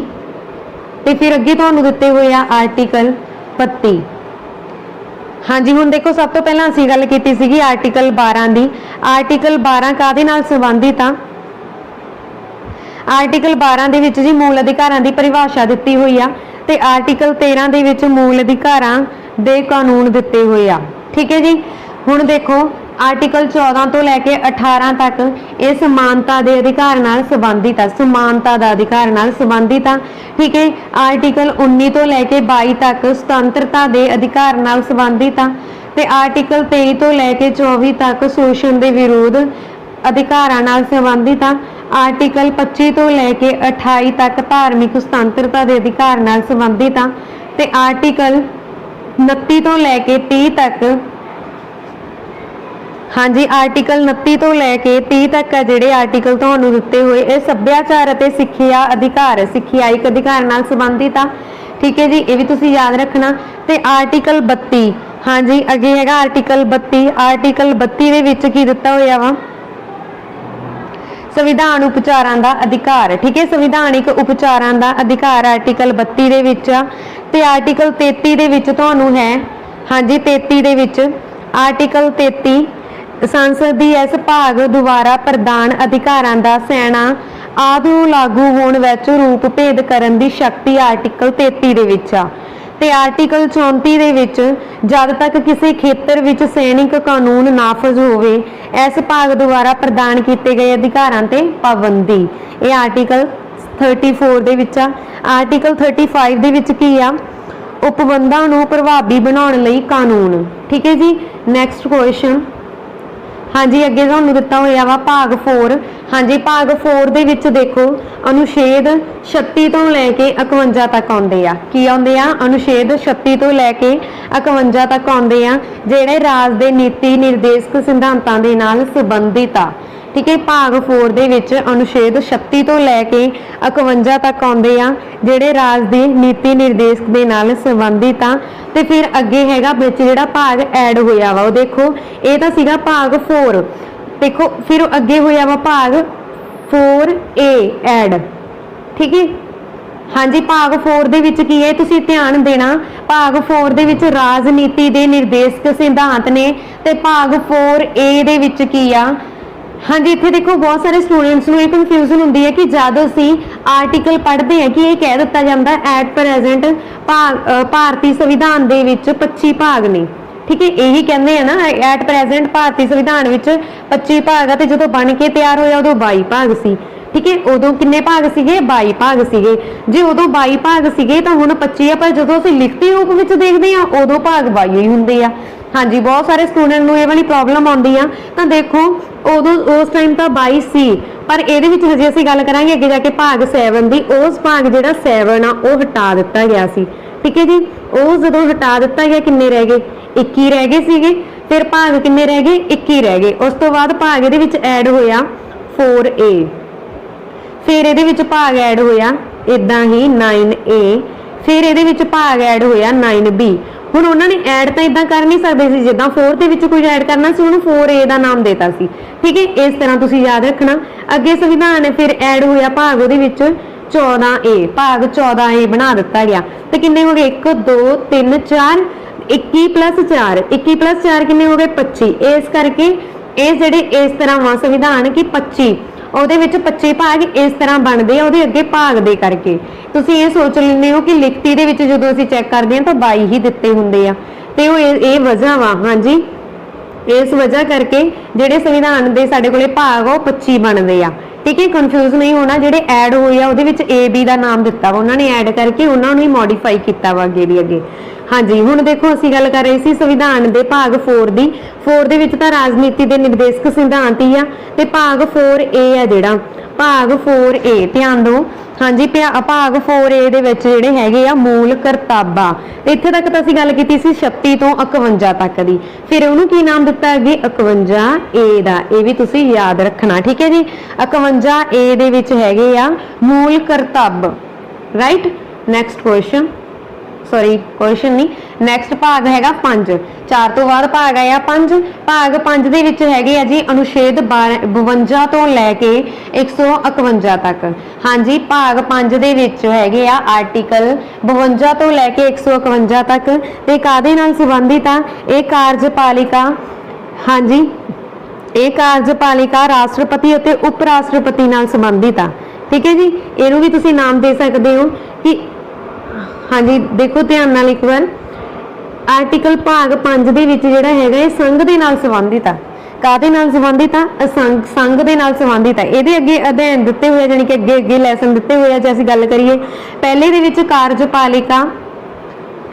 ਤੇ ਫਿਰ ਅੱਗੇ ਤੁਹਾਨੂੰ ਦਿੱਤੇ ਹੋਏ ਆ ਆਰਟੀਕਲ 32। ਹਾਂਜੀ, ਹੁਣ ਦੇਖੋ ਸਭ ਤੋਂ ਪਹਿਲਾਂ ਅਸੀਂ ਗੱਲ ਕੀਤੀ ਸੀਗੀ ਆਰਟੀਕਲ 12 ਦੀ। ਆਰਟੀਕਲ 12 ਕਾਹਦੇ ਨਾਲ ਸੰਬੰਧਿਤ ਆ? ਆਰਟੀਕਲ 12 ਦੇ ਵਿੱਚ ਜੀ ਮੂਲ ਅਧਿਕਾਰਾਂ ਦੀ ਪਰਿਭਾਸ਼ਾ ਦਿੱਤੀ ਹੋਈ ਆ ਤੇ ਆਰਟੀਕਲ 13 ਦੇ ਵਿੱਚ ਮੂਲ ਅਧਿਕਾਰਾਂ ਦੇ ਕਾਨੂੰਨ ਦਿੱਤੇ ਹੋਏ ਆ। ਠੀਕ ਹੈ ਜੀ, ਹੁਣ ਦੇਖੋ ਆਰਟੀਕਲ 14 ਤੋਂ ਲੈ ਕੇ 18 ਤੱਕ ਇਹ ਸਮਾਨਤਾ ਦੇ ਅਧਿਕਾਰ ਨਾਲ ਸੰਬੰਧਿਤ ਆ, ਸਮਾਨਤਾ ਦਾ ਅਧਿਕਾਰ ਨਾਲ ਸੰਬੰਧਿਤ ਆ। ਠੀਕ ਹੈ, ਆਰਟੀਕਲ 19 ਤੋਂ ਲੈ ਕੇ 22 ਤੱਕ ਸੁਤੰਤਰਤਾ ਦੇ ਅਧਿਕਾਰ ਨਾਲ ਸੰਬੰਧਿਤ ਆ ਤੇ ਆਰਟੀਕਲ 23 ਤੋਂ ਲੈ ਕੇ 24 ਤੱਕ ਸ਼ੋਸ਼ਣ ਦੇ ਵਿਰੋਧ ਅਧਿਕਾਰਾਂ ਨਾਲ ਸੰਬੰਧਿਤ ਆ। ਆਰਟੀਕਲ 25 ਤੋਂ ਲੈ ਕੇ 28 ਤੱਕ ਧਾਰਮਿਕ ਸੁਤੰਤਰਤਾ ਦੇ ਅਧਿਕਾਰ ਨਾਲ ਸੰਬੰਧਿਤ ਆ ਤੇ ਆਰਟੀਕਲ 29 ਤੋਂ ਲੈ ਕੇ 30 ਤੱਕ, ਹਾਂਜੀ ਆਰਟੀਕਲ 29 ਤੋਂ ਲੈ ਕੇ 30 ਤੱਕ ਜਿਹੜੇ ਆਰਟੀਕਲ ਤੁਹਾਨੂੰ ਦਿੱਤੇ ਹੋਏ ਇਹ ਸੱਭਿਆਚਾਰ ਅਤੇ ਸਿੱਖਿਆ ਅਧਿਕਾਰ, ਸਿੱਖਿਆਇਕ ਅਧਿਕਾਰ ਨਾਲ ਸੰਬੰਧਿਤ ਆ। ਠੀਕ ਹੈ ਜੀ, ਇਹ ਵੀ ਤੁਸੀਂ ਯਾਦ ਰੱਖਣਾ। ਤੇ ਆਰਟੀਕਲ 32, ਹਾਂਜੀ ਅੱਗੇ ਹੈਗਾ ਆਰਟੀਕਲ 32। ਆਰਟੀਕਲ 32 ਦੇ ਵਿੱਚ ਕੀ ਦਿੱਤਾ ਹੋਇਆ ਵਾ? ਸੰਵਿਧਾਨ ਉਪਚਾਰਾਂ ਦਾ ਅਧਿਕਾਰ। ਠੀਕ ਹੈ, ਸੰਵਿਧਾਨਿਕ ਉਪਚਾਰਾਂ ਦਾ ਅਧਿਕਾਰ ਆਰਟੀਕਲ 32 ਦੇ ਵਿੱਚ ਆ ਤੇ ਆਰਟੀਕਲ 33 ਦੇ ਵਿੱਚ ਤੁਹਾਨੂੰ ਹੈ, ਹਾਂਜੀ 33 ਦੇ ਵਿੱਚ ਆਰਟੀਕਲ 33 ਸੰਸਦ ਦੀ ਇਸ ਭਾਗ ਦੁਆਰਾ ਪ੍ਰਦਾਨ ਅਧਿਕਾਰਾਂ ਦਾ ਸੈਨਾ ਆਦਿ ਨੂੰ ਲਾਗੂ ਹੋਣ ਵਿੱਚ ਰੂਪ ਭੇਦ ਕਰਨ ਦੀ ਸ਼ਕਤੀ ਆਰਟੀਕਲ 33 ਦੇ ਵਿੱਚ ਆ ਤੇ ਆਰਟੀਕਲ 34 ਦੇ ਵਿੱਚ ਜਦ ਤੱਕ ਕਿਸੇ ਖੇਤਰ ਵਿੱਚ ਸੈਨਿਕ ਕਾਨੂੰਨ ਨਾਫਜ਼ ਹੋਵੇ ਇਸ ਭਾਗ ਦੁਆਰਾ ਪ੍ਰਦਾਨ ਕੀਤੇ ਗਏ ਅਧਿਕਾਰਾਂ ਤੇ ਪਾਬੰਦੀ, ਇਹ ਆਰਟੀਕਲ 34 ਦੇ ਵਿੱਚ ਆ। ਆਰਟੀਕਲ 35 ਦੇ ਵਿੱਚ ਕੀ ਆ? ਉਪਬੰਧਾਂ ਨੂੰ ਪ੍ਰਭਾਵੀ ਬਣਾਉਣ ਲਈ ਕਾਨੂੰਨ। ਠੀਕ ਹੈ ਜੀ, ਨੈਕਸਟ ਕੁਐਸਚਨ। ਹਾਂਜੀ, ਅੱਗੇ ਤੁਹਾਨੂੰ ਦਿੱਤਾ ਹੋਇਆ ਵਾ ਭਾਗ 4। ਹਾਂਜੀ, ਭਾਗ 4 ਦੇ ਵਿੱਚ ਦੇਖੋ ਅਨੁਛੇਦ 36 ਤੋਂ ਲੈ ਕੇ 51 ਤੱਕ ਆਉਂਦੇ ਆ। ਕੀ ਆਉਂਦੇ ਆ? ਅਨੁਛੇਦ 36 ਤੋਂ ਲੈ ਕੇ 51 ਤੱਕ ਆਉਂਦੇ ਆ, ਜਿਹੜੇ ਰਾਜ ਦੇ ਨੀਤੀ ਨਿਰਦੇਸ਼ਕ ਸਿਧਾਂਤਾਂ ਦੇ ਨਾਲ ਸੰਬੰਧਿਤ ਆ। ਠੀਕ ਹੈ, ਭਾਗ 4 ਦੇ ਵਿੱਚ ਅਨੁਛੇਦ 36 ਤੋਂ ਲੈ ਕੇ 51 ਤੱਕ ਆਉਂਦੇ ਆ, ਜਿਹੜੇ ਰਾਜ ਦੇ ਨੀਤੀ ਨਿਰਦੇਸ਼ਕ ਦੇ ਨਾਲ ਸੰਬੰਧਿਤ ਆ। ਤੇ ਫਿਰ ਅੱਗੇ ਹੈਗਾ ਵਿੱਚ ਜਿਹੜਾ ਭਾਗ ਐਡ ਹੋਇਆ ਵਾ, ਉਹ ਦੇਖੋ ਇਹ ਤਾਂ ਸੀਗਾ ਭਾਗ 4। ਦੇਖੋ ਫਿਰ ਅੱਗੇ ਹੋਇਆ ਵਾ ਭਾਗ 4A ਐਡ। ਠੀਕ ਹੈ, ਹਾਂਜੀ ਭਾਗ 4 ਦੇ ਵਿੱਚ ਕੀ ਹੈ ਤੁਸੀਂ ਧਿਆਨ ਦੇਣਾ। ਭਾਗ 4 ਦੇ ਵਿੱਚ ਰਾਜਨੀਤੀ ਦੇ ਨਿਰਦੇਸ਼ਕ ਸਿਧਾਂਤ ਨੇ ਤੇ ਭਾਗ 4A ਦੇ ਵਿੱਚ ਕੀ ਆ? ਹਾਂਜੀ, ਇੱਥੇ ਦੇਖੋ ਬਹੁਤ ਸਾਰੇ ਸਟੂਡੈਂਟਸ ਨੂੰ ਇਹ ਕਨਫਿਊਜ਼ਨ ਹੁੰਦੀ ਹੈ ਕਿ ਜਦ ਅਸੀਂ ਆਰਟੀਕਲ ਪੜ੍ਹਦੇ ਹਾਂ ਕਿ ਇਹ ਕਹਿ ਦਿੱਤਾ ਜਾਂਦਾ ਐਟ ਪ੍ਰੈਜ਼ੈਂਟ ਭਾਰਤੀ ਸੰਵਿਧਾਨ ਦੇ ਵਿੱਚ 25 ਭਾਗ ਨੇ। ਠੀਕ ਹੈ, ਇਹੀ ਕਹਿੰਦੇ ਆ ਨਾ ਐਟ ਪ੍ਰੈਜ਼ੈਂਟ ਭਾਰਤੀ ਸੰਵਿਧਾਨ ਵਿੱਚ 25 ਭਾਗ ਆ ਤੇ ਜਦੋਂ ਬਣ ਕੇ ਤਿਆਰ ਹੋਇਆ ਉਦੋਂ 22 ਭਾਗ ਸੀ। ਠੀਕ ਹੈ, ਉਦੋਂ ਕਿੰਨੇ ਭਾਗ ਸੀਗੇ? 22 ਭਾਗ ਸੀਗੇ। ਜੇ ਉਦੋਂ 22 ਭਾਗ ਸੀਗੇ ਤਾਂ ਹੁਣ 25 ਆ, ਪਰ ਜਦੋਂ ਅਸੀਂ ਲਿਖਤੀ ਰੂਪ ਵਿੱਚ ਦੇਖਦੇ ਆ ਉਦੋਂ ਭਾਗ 22 ਹੀ ਹੁੰਦੇ ਆ। ਹਾਂਜੀ, ਬਹੁਤ ਸਾਰੇ ਸਟੂਡੈਂਟ ਨੂੰ ਇਹ ਵਾਲੀ ਪ੍ਰੋਬਲਮ ਆਉਂਦੀ ਆ। ਤਾਂ ਦੇਖੋ ਉਦੋਂ ਉਸ ਟਾਈਮ ਤਾਂ 22 ਸੀ, पर ਇਹਦੇ ਵਿੱਚ ਹਜੇ ਅਸੀਂ ਗੱਲ ਕਰਾਂਗੇ ਅੱਗੇ ਜਾ ਕੇ ਭਾਗ 7 ਦੀ। ਉਸ ਭਾਗ ਜਿਹੜਾ 7 ਆ ਉਹ ਹਟਾ ਦਿੱਤਾ ਗਿਆ ਸੀ। ਠੀਕ ਹੈ ਜੀ, ਉਹ ਜਦੋਂ ਹਟਾ ਦਿੱਤਾ ਗਿਆ ਕਿੰਨੇ ਰਹਿ ਗਏ? 21 ਰਹਿ ਗਏ ਸੀਗੇ। ਫਿਰ ਭਾਗ ਕਿੰਨੇ ਰਹਿ ਗਏ? 21 ਰਹਿ ਗਏ। ਉਸ ਤੋਂ ਬਾਅਦ ਭਾਗ ਇਹਦੇ ਵਿੱਚ ਐਡ ਹੋਇਆ 4A, ਫਿਰ ਇਹਦੇ ਵਿੱਚ ਭਾਗ ਐਡ ਹੋਇਆ ਇਦਾਂ ਹੀ 9A, ਫਿਰ ਇਹਦੇ ਵਿੱਚ ਭਾਗ ਐਡ ਹੋਇਆ 9B। ਹੁਣ ਉਹਨਾਂ ਨੇ ਐਡ ਤਾਂ ਇਦਾਂ ਕਰ ਨਹੀਂ ਸਕਦੇ ਸੀ, ਜਿੱਦਾਂ 4 ਦੇ ਵਿੱਚ ਕੁਝ ਐਡ ਕਰਨਾ ਸੀ ਉਹਨੂੰ 4A ਦਾ ਨਾਮ ਦੇਤਾ ਸੀ। ਠੀਕ ਹੈ, ਇਸ ਤਰ੍ਹਾਂ ਤੁਸੀਂ ਯਾਦ ਰੱਖਣਾ। ਅੱਗੇ ਸੰਵਿਧਾਨ ਫਿਰ ਐਡ ਹੋਇਆ ਭਾਗ ਉਹਦੇ ਵਿੱਚ 14A, ਭਾਗ 14A ਬਣਾ ਦਿੱਤਾ ਗਿਆ। ਤੇ ਕਿੰਨੇ ਹੋ ਗਏ? 1 2 3 4, 21 + 4, 21 + 4 ਕਿੰਨੇ ਹੋ ਗਏ? 25। ਇਸ ਕਰਕੇ ਇਹ ਜਿਹੜੇ ਇਸ ਤਰ੍ਹਾਂ ਵਾ ਸੰਵਿਧਾਨ ਕਿ 25 ਉਹਦੇ ਵਿੱਚ 25 ਭਾਗ ਇਸ ਤਰ੍ਹਾਂ ਬਣਦੇ ਆ, ਉਹਦੇ ਅੱਗੇ ਭਾਗ ਦੇ ਕਰਕੇ। ਤੁਸੀਂ ਇਹ ਸੋਚ ਲੈਂਦੇ ਹੋ ਕਿ ਲਿਖਤੀ ਦੇ ਵਿੱਚ ਜਦੋਂ ਅਸੀਂ ਚੈੱਕ ਕਰਦੇ ਹਾਂ ਤਾਂ 22 ਹੀ ਦਿੱਤੇ ਹੁੰਦੇ ਆ, ਤੇ ਉਹ ਇਹ ਵਜ੍ਹਾ ਵਾ। ਹਾਂਜੀ, ਇਸ ਵਜ੍ਹਾ ਕਰਕੇ ਜਿਹੜੇ ਸੰਵਿਧਾਨ ਦੇ ਸਾਡੇ ਕੋਲੇ ਭਾਗ ਉਹ 25 ਬਣਦੇ ਆ। ਠੀਕ ਹੈ, ਕਨਫਿਊਜ਼ ਨਹੀਂ ਹੋਣਾ। ਜਿਹੜੇ ਐਡ ਹੋਏ ਆ ਉਹਦੇ ਵਿੱਚ AB ਦਾ ਨਾਮ ਦਿੱਤਾ ਵਾ, ਉਹਨਾਂ ਨੇ ਐਡ ਕਰਕੇ ਉਹਨਾਂ ਨੂੰ ਹੀ ਮੋਡੀਫਾਈ ਕੀਤਾ ਵਾ ਅੱਗੇ ਦੀ ਅੱਗੇ। ਹਾਂਜੀ, ਹੁਣ ਦੇਖੋ ਅਸੀਂ ਗੱਲ ਕਰ ਰਹੇ ਸੀ ਸੰਵਿਧਾਨ ਦੇ ਭਾਗ 4 ਦੀ। 4 ਦੇ ਵਿੱਚ ਤਾਂ ਰਾਜਨੀਤੀ ਦੇ ਨਿਰਦੇਸ਼ਕ ਸਿਧਾਂਤ ਹੀ ਆ, ਤੇ ਭਾਗ 4A ਆ ਜਿਹੜਾ ਭਾਗ 4A, ਧਿਆਨ ਦਿਓ। ਹਾਂਜੀ, ਭਾਗ 4A ਦੇ ਵਿੱਚ ਜਿਹੜੇ ਹੈਗੇ ਆ ਮੂਲ ਕਰਤੱਵਾਂ। ਇੱਥੇ ਤੱਕ ਤਾਂ ਅਸੀਂ ਗੱਲ ਕੀਤੀ ਸੀ 36 ਤੋਂ 51 ਤੱਕ ਦੀ। ਫਿਰ ਉਹਨੂੰ ਕੀ ਨਾਮ ਦਿੱਤਾ ਅੱਗੇ? 51A ਦਾ। ਇਹ ਵੀ ਤੁਸੀਂ ਯਾਦ ਰੱਖਣਾ। ਠੀਕ ਹੈ ਜੀ, 51A ਦੇ ਵਿੱਚ ਹੈਗੇ ਆ ਮੂਲ ਕਰਤੱਵ। Right, next question, sorry question ਨਹੀਂ, ਨੈਕਸਟ ਭਾਗ ਹੈਗਾ 5। 4 ਤੋਂ ਬਾਅਦ ਭਾਗ ਆਇਆ 5। ਭਾਗ 5 ਦੇ ਵਿੱਚ ਹੈਗੇ ਆ ਜੀ ਅਨੁਛੇਦ 52 ਤੋਂ ਲੈ ਕੇ 151 ਤੱਕ। ਹਾਂਜੀ, ਭਾਗ 5 ਦੇ ਵਿੱਚ ਹੈਗੇ ਆ ਆਰਟੀਕਲ 52 ਤੋਂ ਲੈ ਕੇ 151 ਤੱਕ। ਤੇ ਕਾਹਦੇ ਨਾਲ ਸੰਬੰਧਿਤ ਆ? ਇਹ ਕਾਰਜਪਾਲਿਕਾ। ਹਾਂਜੀ, ਇਹ ਕਾਰਜਪਾਲਿਕਾ ਰਾਸ਼ਟਰਪਤੀ ਅਤੇ ਉਪ ਰਾਸ਼ਟਰਪਤੀ ਨਾਲ ਸੰਬੰਧਿਤ ਆ। ਠੀਕ ਹੈ ਜੀ, ਇਹਨੂੰ ਵੀ ਤੁਸੀਂ ਨਾਮ ਦੇ ਸਕਦੇ ਹੋ ਕਿ ਹਾਂਜੀ ਦੇਖੋ ਧਿਆਨ ਨਾਲ ਇੱਕ ਵਾਰ। ਆਰਟੀਕਲ ਭਾਗ 5 ਦੇ ਵਿੱਚ ਜਿਹੜਾ ਹੈਗਾ ਇਹ ਸੰਘ ਦੇ ਨਾਲ ਸੰਬੰਧਿਤ ਆ। ਕਾਹਦੇ ਨਾਲ ਸੰਬੰਧਿਤ ਆ? ਸੰਘ ਦੇ ਨਾਲ ਸੰਬੰਧਿਤ ਆ। ਇਹਦੇ ਅੱਗੇ ਅਧਿਐਨ ਦਿੱਤੇ ਹੋਏ, ਜਾਨੀ ਕਿ ਅੱਗੇ ਲੈਸਨ ਦਿੱਤੇ ਹੋਏ ਆ। ਜੇ ਅਸੀਂ ਗੱਲ ਕਰੀਏ ਪਹਿਲੇ ਦੇ ਵਿੱਚ ਕਾਰਜਪਾਲਿਕਾ,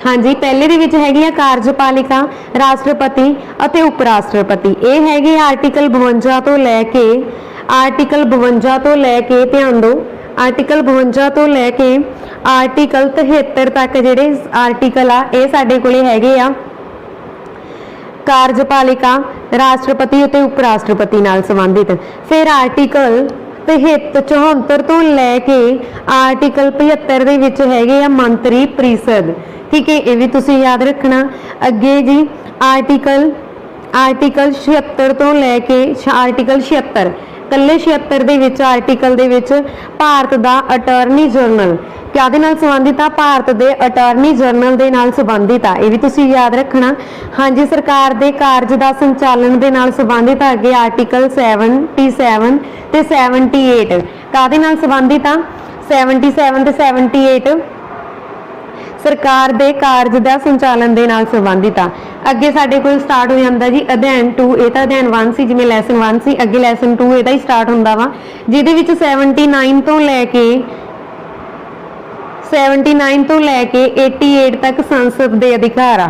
ਹਾਂਜੀ ਪਹਿਲੇ ਦੇ ਵਿੱਚ ਹੈਗੀ ਆ ਕਾਰਜਪਾਲਿਕਾ, ਰਾਸ਼ਟਰਪਤੀ ਅਤੇ ਉਪ ਰਾਸ਼ਟਰਪਤੀ। ਇਹ ਹੈਗੇ ਆਰਟੀਕਲ 52 ਤੋਂ ਲੈ ਕੇ ਧਿਆਨ ਦਿਓ, ਆਰਟੀਕਲ 52 ਤੋਂ ਲੈ ਕੇ ਆਰਟੀਕਲ 73 ਤੱਕ ਜਿਹੜੇ ਆਰਟੀਕਲ ਆ ਇਹ ਸਾਡੇ ਕੋਲੇ ਹੈਗੇ ਆ ਕਾਰਜਪਾਲਿਕਾ, ਰਾਸ਼ਟਰਪਤੀ ਅਤੇ ਉਪ ਰਾਸ਼ਟਰਪਤੀ ਨਾਲ ਸੰਬੰਧਿਤ। ਫਿਰ ਆਰਟੀਕਲ 74 ਤੋਂ ਲੈ ਕੇ ਆਰਟੀਕਲ 75 ਦੇ ਵਿੱਚ ਹੈਗੇ ਆ ਮੰਤਰੀ ਪ੍ਰੀਸ਼ਦ। ਠੀਕ ਹੈ, ਇਹ ਵੀ ਤੁਸੀਂ ਯਾਦ ਰੱਖਣਾ। ਅੱਗੇ ਜੀ ਆਰਟੀਕਲ 76 ਤੋਂ ਲੈ ਕੇ ਆਰਟੀਕਲ 76, ਕੱਲੇ 76 ਦੇ ਵਿੱਚ ਆਰਟੀਕਲ ਦੇ ਵਿੱਚ ਭਾਰਤ ਦਾ ਅਟਾਰਨੀ ਜਨਰਲ ਕਿਹਦੇ ਨਾਲ ਸੰਬੰਧਿਤ ਆ? ਭਾਰਤ ਦੇ ਅਟਾਰਨੀ ਜਨਰਲ ਦੇ ਨਾਲ ਸੰਬੰਧਿਤ ਆ। ਇਹ ਵੀ ਤੁਸੀਂ ਯਾਦ ਰੱਖਣਾ। ਹਾਂਜੀ, ਸਰਕਾਰ ਦੇ ਕਾਰਜ ਦਾ ਸੰਚਾਲਨ ਦੇ ਨਾਲ ਸੰਬੰਧਿਤ ਆ। ਅੱਗੇ ਆਰਟੀਕਲ 77 ਤੇ 78 ਕਾਹਦੇ ਨਾਲ ਸੰਬੰਧਿਤ ਆ? 77 ਤੇ 78 ਸਰਕਾਰ ਦੇ ਕਾਰਜ ਦਾ ਸੰਚਾਲਨ ਦੇ ਨਾਲ ਸੰਬੰਧਿਤ ਆ। ਅੱਗੇ ਸਾਡੇ ਕੋਲ ਸਟਾਰਟ ਹੋ ਜਾਂਦਾ ਜੀ ਅਧਿਐਨ 2। ਇਹ ਤਾਂ ਅਧਿਐਨ 1 ਸੀ, ਜਿਵੇਂ ਲੈਸਨ 1 ਸੀ। ਅੱਗੇ ਲੈਸਨ 2 ਇਹਦਾ ਹੀ ਸਟਾਰਟ ਹੁੰਦਾ ਵਾ, ਜਿਹਦੇ ਵਿੱਚ 79 ਤੋਂ ਲੈ ਕੇ 88 ਤੱਕ ਸੰਸਦ ਦੇ ਅਧਿਕਾਰ ਆ।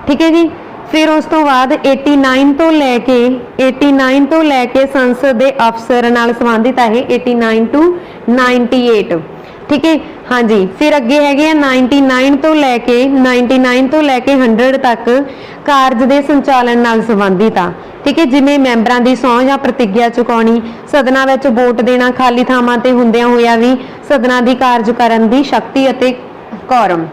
ਠੀਕ ਹੈ ਜੀ, ਫਿਰ ਉਸ ਤੋਂ ਬਾਅਦ 89 ਤੋਂ ਲੈ ਕੇ ਸੰਸਦ ਦੇ ਅਫਸਰ ਨਾਲ ਸੰਬੰਧਿਤ ਆ। ਇਹ 89 to 98। ਠੀਕ ਹੈ, ਹਾਂਜੀ ਫਿਰ ਅੱਗੇ ਹੈਗੇ ਆ 99 ਤੋਂ ਲੈ ਕੇ 100 ਤੱਕ ਕਾਰਜ ਦੇ ਸੰਚਾਲਨ ਨਾਲ ਸੰਬੰਧਿਤ ਆ। ਠੀਕ ਹੈ, ਜਿਵੇਂ ਮੈਂਬਰਾਂ ਦੀ ਸਹੁੰ ਜਾਂ ਪ੍ਰਤਿੱਗਿਆ ਚੁਕਾਉਣੀ, ਸਦਨਾਂ ਵਿੱਚ ਵੋਟ ਦੇਣਾ, ਖਾਲੀ ਥਾਵਾਂ ਤੇ ਹੁੰਦਿਆਂ ਹੋਇਆ ਵੀ ਸਦਨਾਂ ਦੀ ਕਾਰਜ ਕਰਨ ਦੀ ਸ਼ਕਤੀ ਅਤੇ ਕੋਰਮ।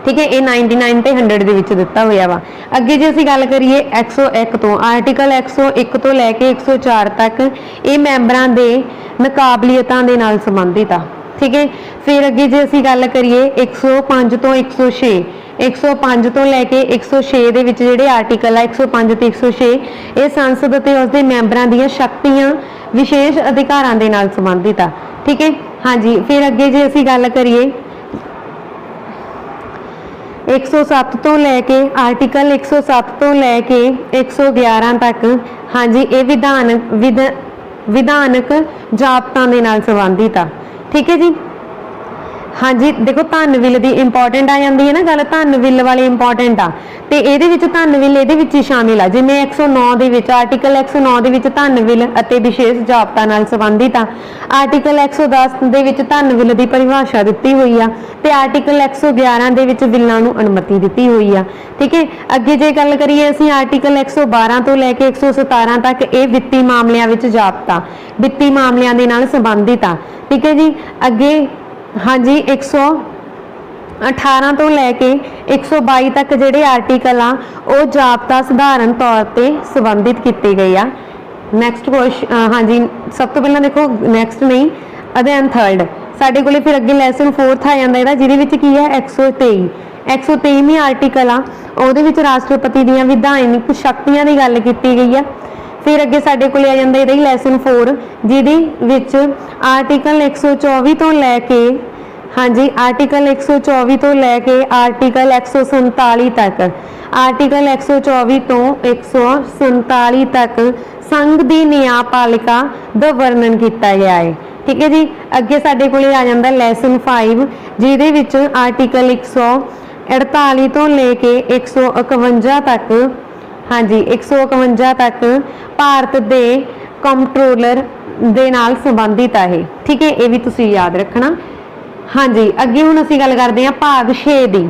ਠੀਕ ਹੈ, ਇਹ 99 ਤੇ 100 ਦੇ ਵਿੱਚ ਦਿੱਤਾ ਹੋਇਆ ਵਾ। ਅੱਗੇ ਜੇ ਅਸੀਂ ਗੱਲ ਕਰੀਏ 101 ਤੋਂ, ਆਰਟੀਕਲ 101 ਤੋਂ ਲੈ ਕੇ 104 ਤੱਕ ਇਹ ਮੈਂਬਰਾਂ ਦੇ ਮੁਕਾਬਲੀਅਤਾਂ ਦੇ ਨਾਲ ਸੰਬੰਧਿਤ ਆ। ਠੀਕ ਹੈ, ਫਿਰ ਅੱਗੇ ਜੇ ਅਸੀਂ ਗੱਲ ਕਰੀਏ 105 ਤੋਂ 106, 105 ਤੋਂ ਲੈ ਕੇ 106 ਦੇ ਵਿੱਚ ਜਿਹੜੇ ਆਰਟੀਕਲ ਆ 105 ਤੇ 106 ਇਹ ਸੰਸਦ ਅਤੇ ਉਸਦੇ ਮੈਂਬਰਾਂ ਦੀਆਂ ਸ਼ਕਤੀਆਂ, ਵਿਸ਼ੇਸ਼ ਅਧਿਕਾਰਾਂ ਦੇ ਨਾਲ ਸੰਬੰਧਿਤ ਆ। ਠੀਕ ਹੈ, ਹਾਂਜੀ ਫਿਰ ਅੱਗੇ ਜੇ ਅਸੀਂ ਗੱਲ ਕਰੀਏ 107 ਤੋਂ ਲੈ ਕੇ ਆਰਟੀਕਲ 107 ਤੋਂ ਲੈ ਕੇ 111 ਤੱਕ, ਹਾਂਜੀ ਇਹ ਵਿਧਾਨਕ ਜਾਬਤਾਂ ਦੇ ਨਾਲ ਸੰਬੰਧਿਤ ਆ। ਠੀਕ ਹੈ ਜੀ, हाँ जी देखो धन विल की इंपोर्टेंट आ जाती है ना गल, धन विल वाली इंपोर्टेंट आ तो ये धन विल ये शामिल आ। जिमें 109 ਦੇ ਵਿੱਚ आर्टिकल 109 ਦੇ ਵਿੱਚ धन विल ਅਤੇ विशेष जाबता नाल संबंधित आ। आर्टिकल 110 ਦੇ ਵਿੱਚ धन विल की परिभाषा दी हुई आ ਤੇ आर्टिकल 111 ਦੇ ਵਿੱਚ विलां ਨੂੰ अनुमति दी हुई आ। ठीक है, अगे जे गल करिए असीं आर्टिकल 112 तो लैके 117 तक ये वित्ती मामलिਆਂ ਵਿੱਚ जाबता वित्ती मामलिਆਂ ਦੇ ਨਾਲ संबंधित आ। ठीक है जी, अगे हाँ जी 118 तो लैके 122 तक ਜਿਹੜੇ आर्टिकल आ ਉਹ जाबता सधारण तौर पर संबंधित किए गए आ। नैक्सट क्वेश्चन हाँ जी, सब तो पहला देखो नैक्सट नहीं अध्ययन थर्ड साडे कोले फिर अगे लैसन 4th आ जांदा ਇਹਦਾ ਜਿਹਦੇ ਵਿੱਚ ਕੀ ਹੈ 123ਵੀਂ आर्टिकल आ ਉਹਦੇ ਵਿੱਚ राष्ट्रपति ਦੀਆਂ विधायक शक्तियां ਦੀ ਗੱਲ ਕੀਤੀ गई है। फिर अगे साडे कोले आ जांदा ਇਹਦਾ लैसन 4 ਜਿਹਦੇ ਵਿੱਚ आर्टिकल 124 तो लैके हाँ जी आर्टिकल 124 तो लैके आर्टिकल 147 तक आर्टिकल 124 तो 147 तक संघ की न्यायपालिका दा वर्णन किया गया है। ठीक है जी, अगे साडे कोले आ जांदा लैसन 5 ਜਿਹਦੇ ਵਿੱਚ आर्टिकल 148 तो लेके 151 तक हाँ जी 151 तक भारत के कंट्रोलर दे नाल संबंधित है। ठीक है, ये भी तुसीं याद रखना। हाँ जी, अगे हुण असीं गल करदे हां भाग 6 दी।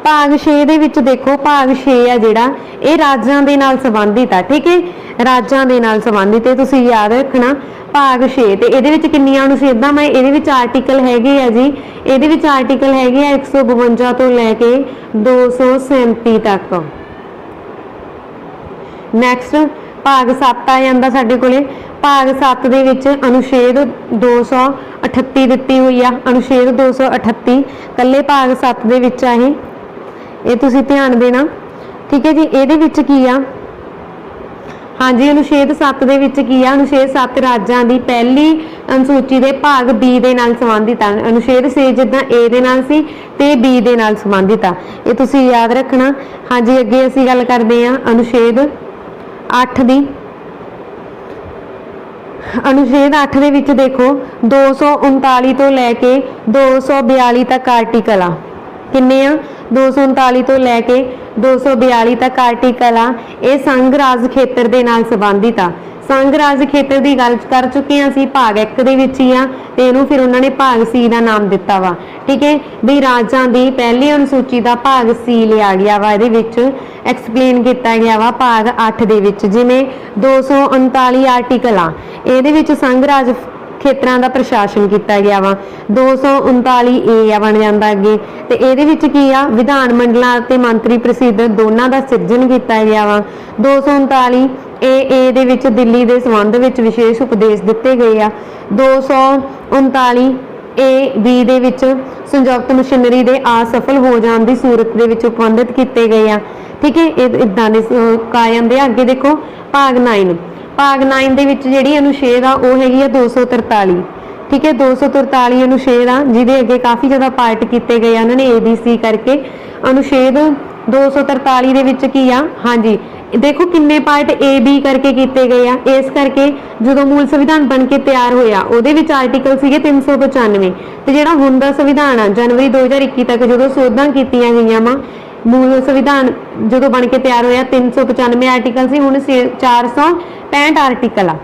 भाग 6 दे विच देखो भाग 6 है जिहड़ा ये राज्यां दे नाल संबंधित है। ठीक है, राज्यां दे नाल संबंधित है, तुसीं याद रखना भाग 6 ते इहदे विच किन्नियां अनुच्छेदां मैं इहदे विच आर्टिकल हैगे आ जी, इहदे विच आर्टिकल हैगे आ 152 तो लैके 237 तक। नैक्सट भाग 7 आ जांदा साडे कोले। भाग 7 दे विच अनुच्छेद 238 दित्ती हुई आ, अनुच्छेद 238 कल्ले भाग 7 दे विच आ ये तुसीं ध्यान देना। ठीक है जी, इहदे विच की आ हाँ जी अनुच्छेद 7 दे विच की आ अनुच्छेद 7 राज्यां दी पहली अनुसूची दे भाग बी दे नाल संबंधित आ। अनुच्छेद 6 जिद्दां ए दे नाल सी ते बी दे नाल संबंधित आ, ये तुसीं याद रखना। हाँ जी, अगे असीं गल करदे आ अनुच्छेद 8 दी। अनुच्छेद 8 दे विच देखो 239 तो लैके 242 तक आर्टिकल आ। किन्ने आ 239 तो लैके 242 तक आर्टिकल आ। ये संघ राज खेत्र दे नाल संबंधित आ। संघ राज खेत्र की गल कर चुके हैं असीं भाग 1 दे विच ही आ ते इहनूं फिर उन्होंने भाग सी का नाम दिता वा। ठीक है, भी राज्यां दी पहली अनुसूची का भाग सी लिया गया वा, इहदे विच एक्सप्लेन किया गया वा भाग 8 दे विच। जिवें 239 आर्टिकल आ इहदे विच संघ राज खेत्रां दा प्रशासन किया गया वा। 239 ए बन जाता अगे तो ये की आ विधान मंडलों ते मंत्री परिषद दोनों का सिरजन किया गया वा। 239 ए दे विच दिल्ली के संबंध में विशेष उपदेश दिते गए आ। 239 ए बी दे विच संयुक्त मशीनरी के असफल हो जाने की सूरत दे विच उपबंधित किए गए आ। ठीक है, इदां दे आ जांदे आ। अगे देखो भाग 9 भाग 9 दे विच जिहड़ी अनुच्छेद आ वो हैगी आ 243। ठीक है, 243 अनुच्छेद आ जिहदे अगे काफ़ी ज़्यादा पार्ट किए गए उन्होंने ABC करके। अनुच्छेद 243 दे विच की आ हाँ जी देखो किन्ने पार्ट AB करके किए गए आ। इस करके जो मूल संविधान बन के तैयार होया उहदे विच आर्टिकल सीगे 395 ते जिहड़ा हुण दा संविधान आ जनवरी 2021 तक जो सोधां कीतियां गईयां वा मूल संविधान जो बन के तैयार होया 395 आर्टिकल से हुण 465 आर्टिकल आ।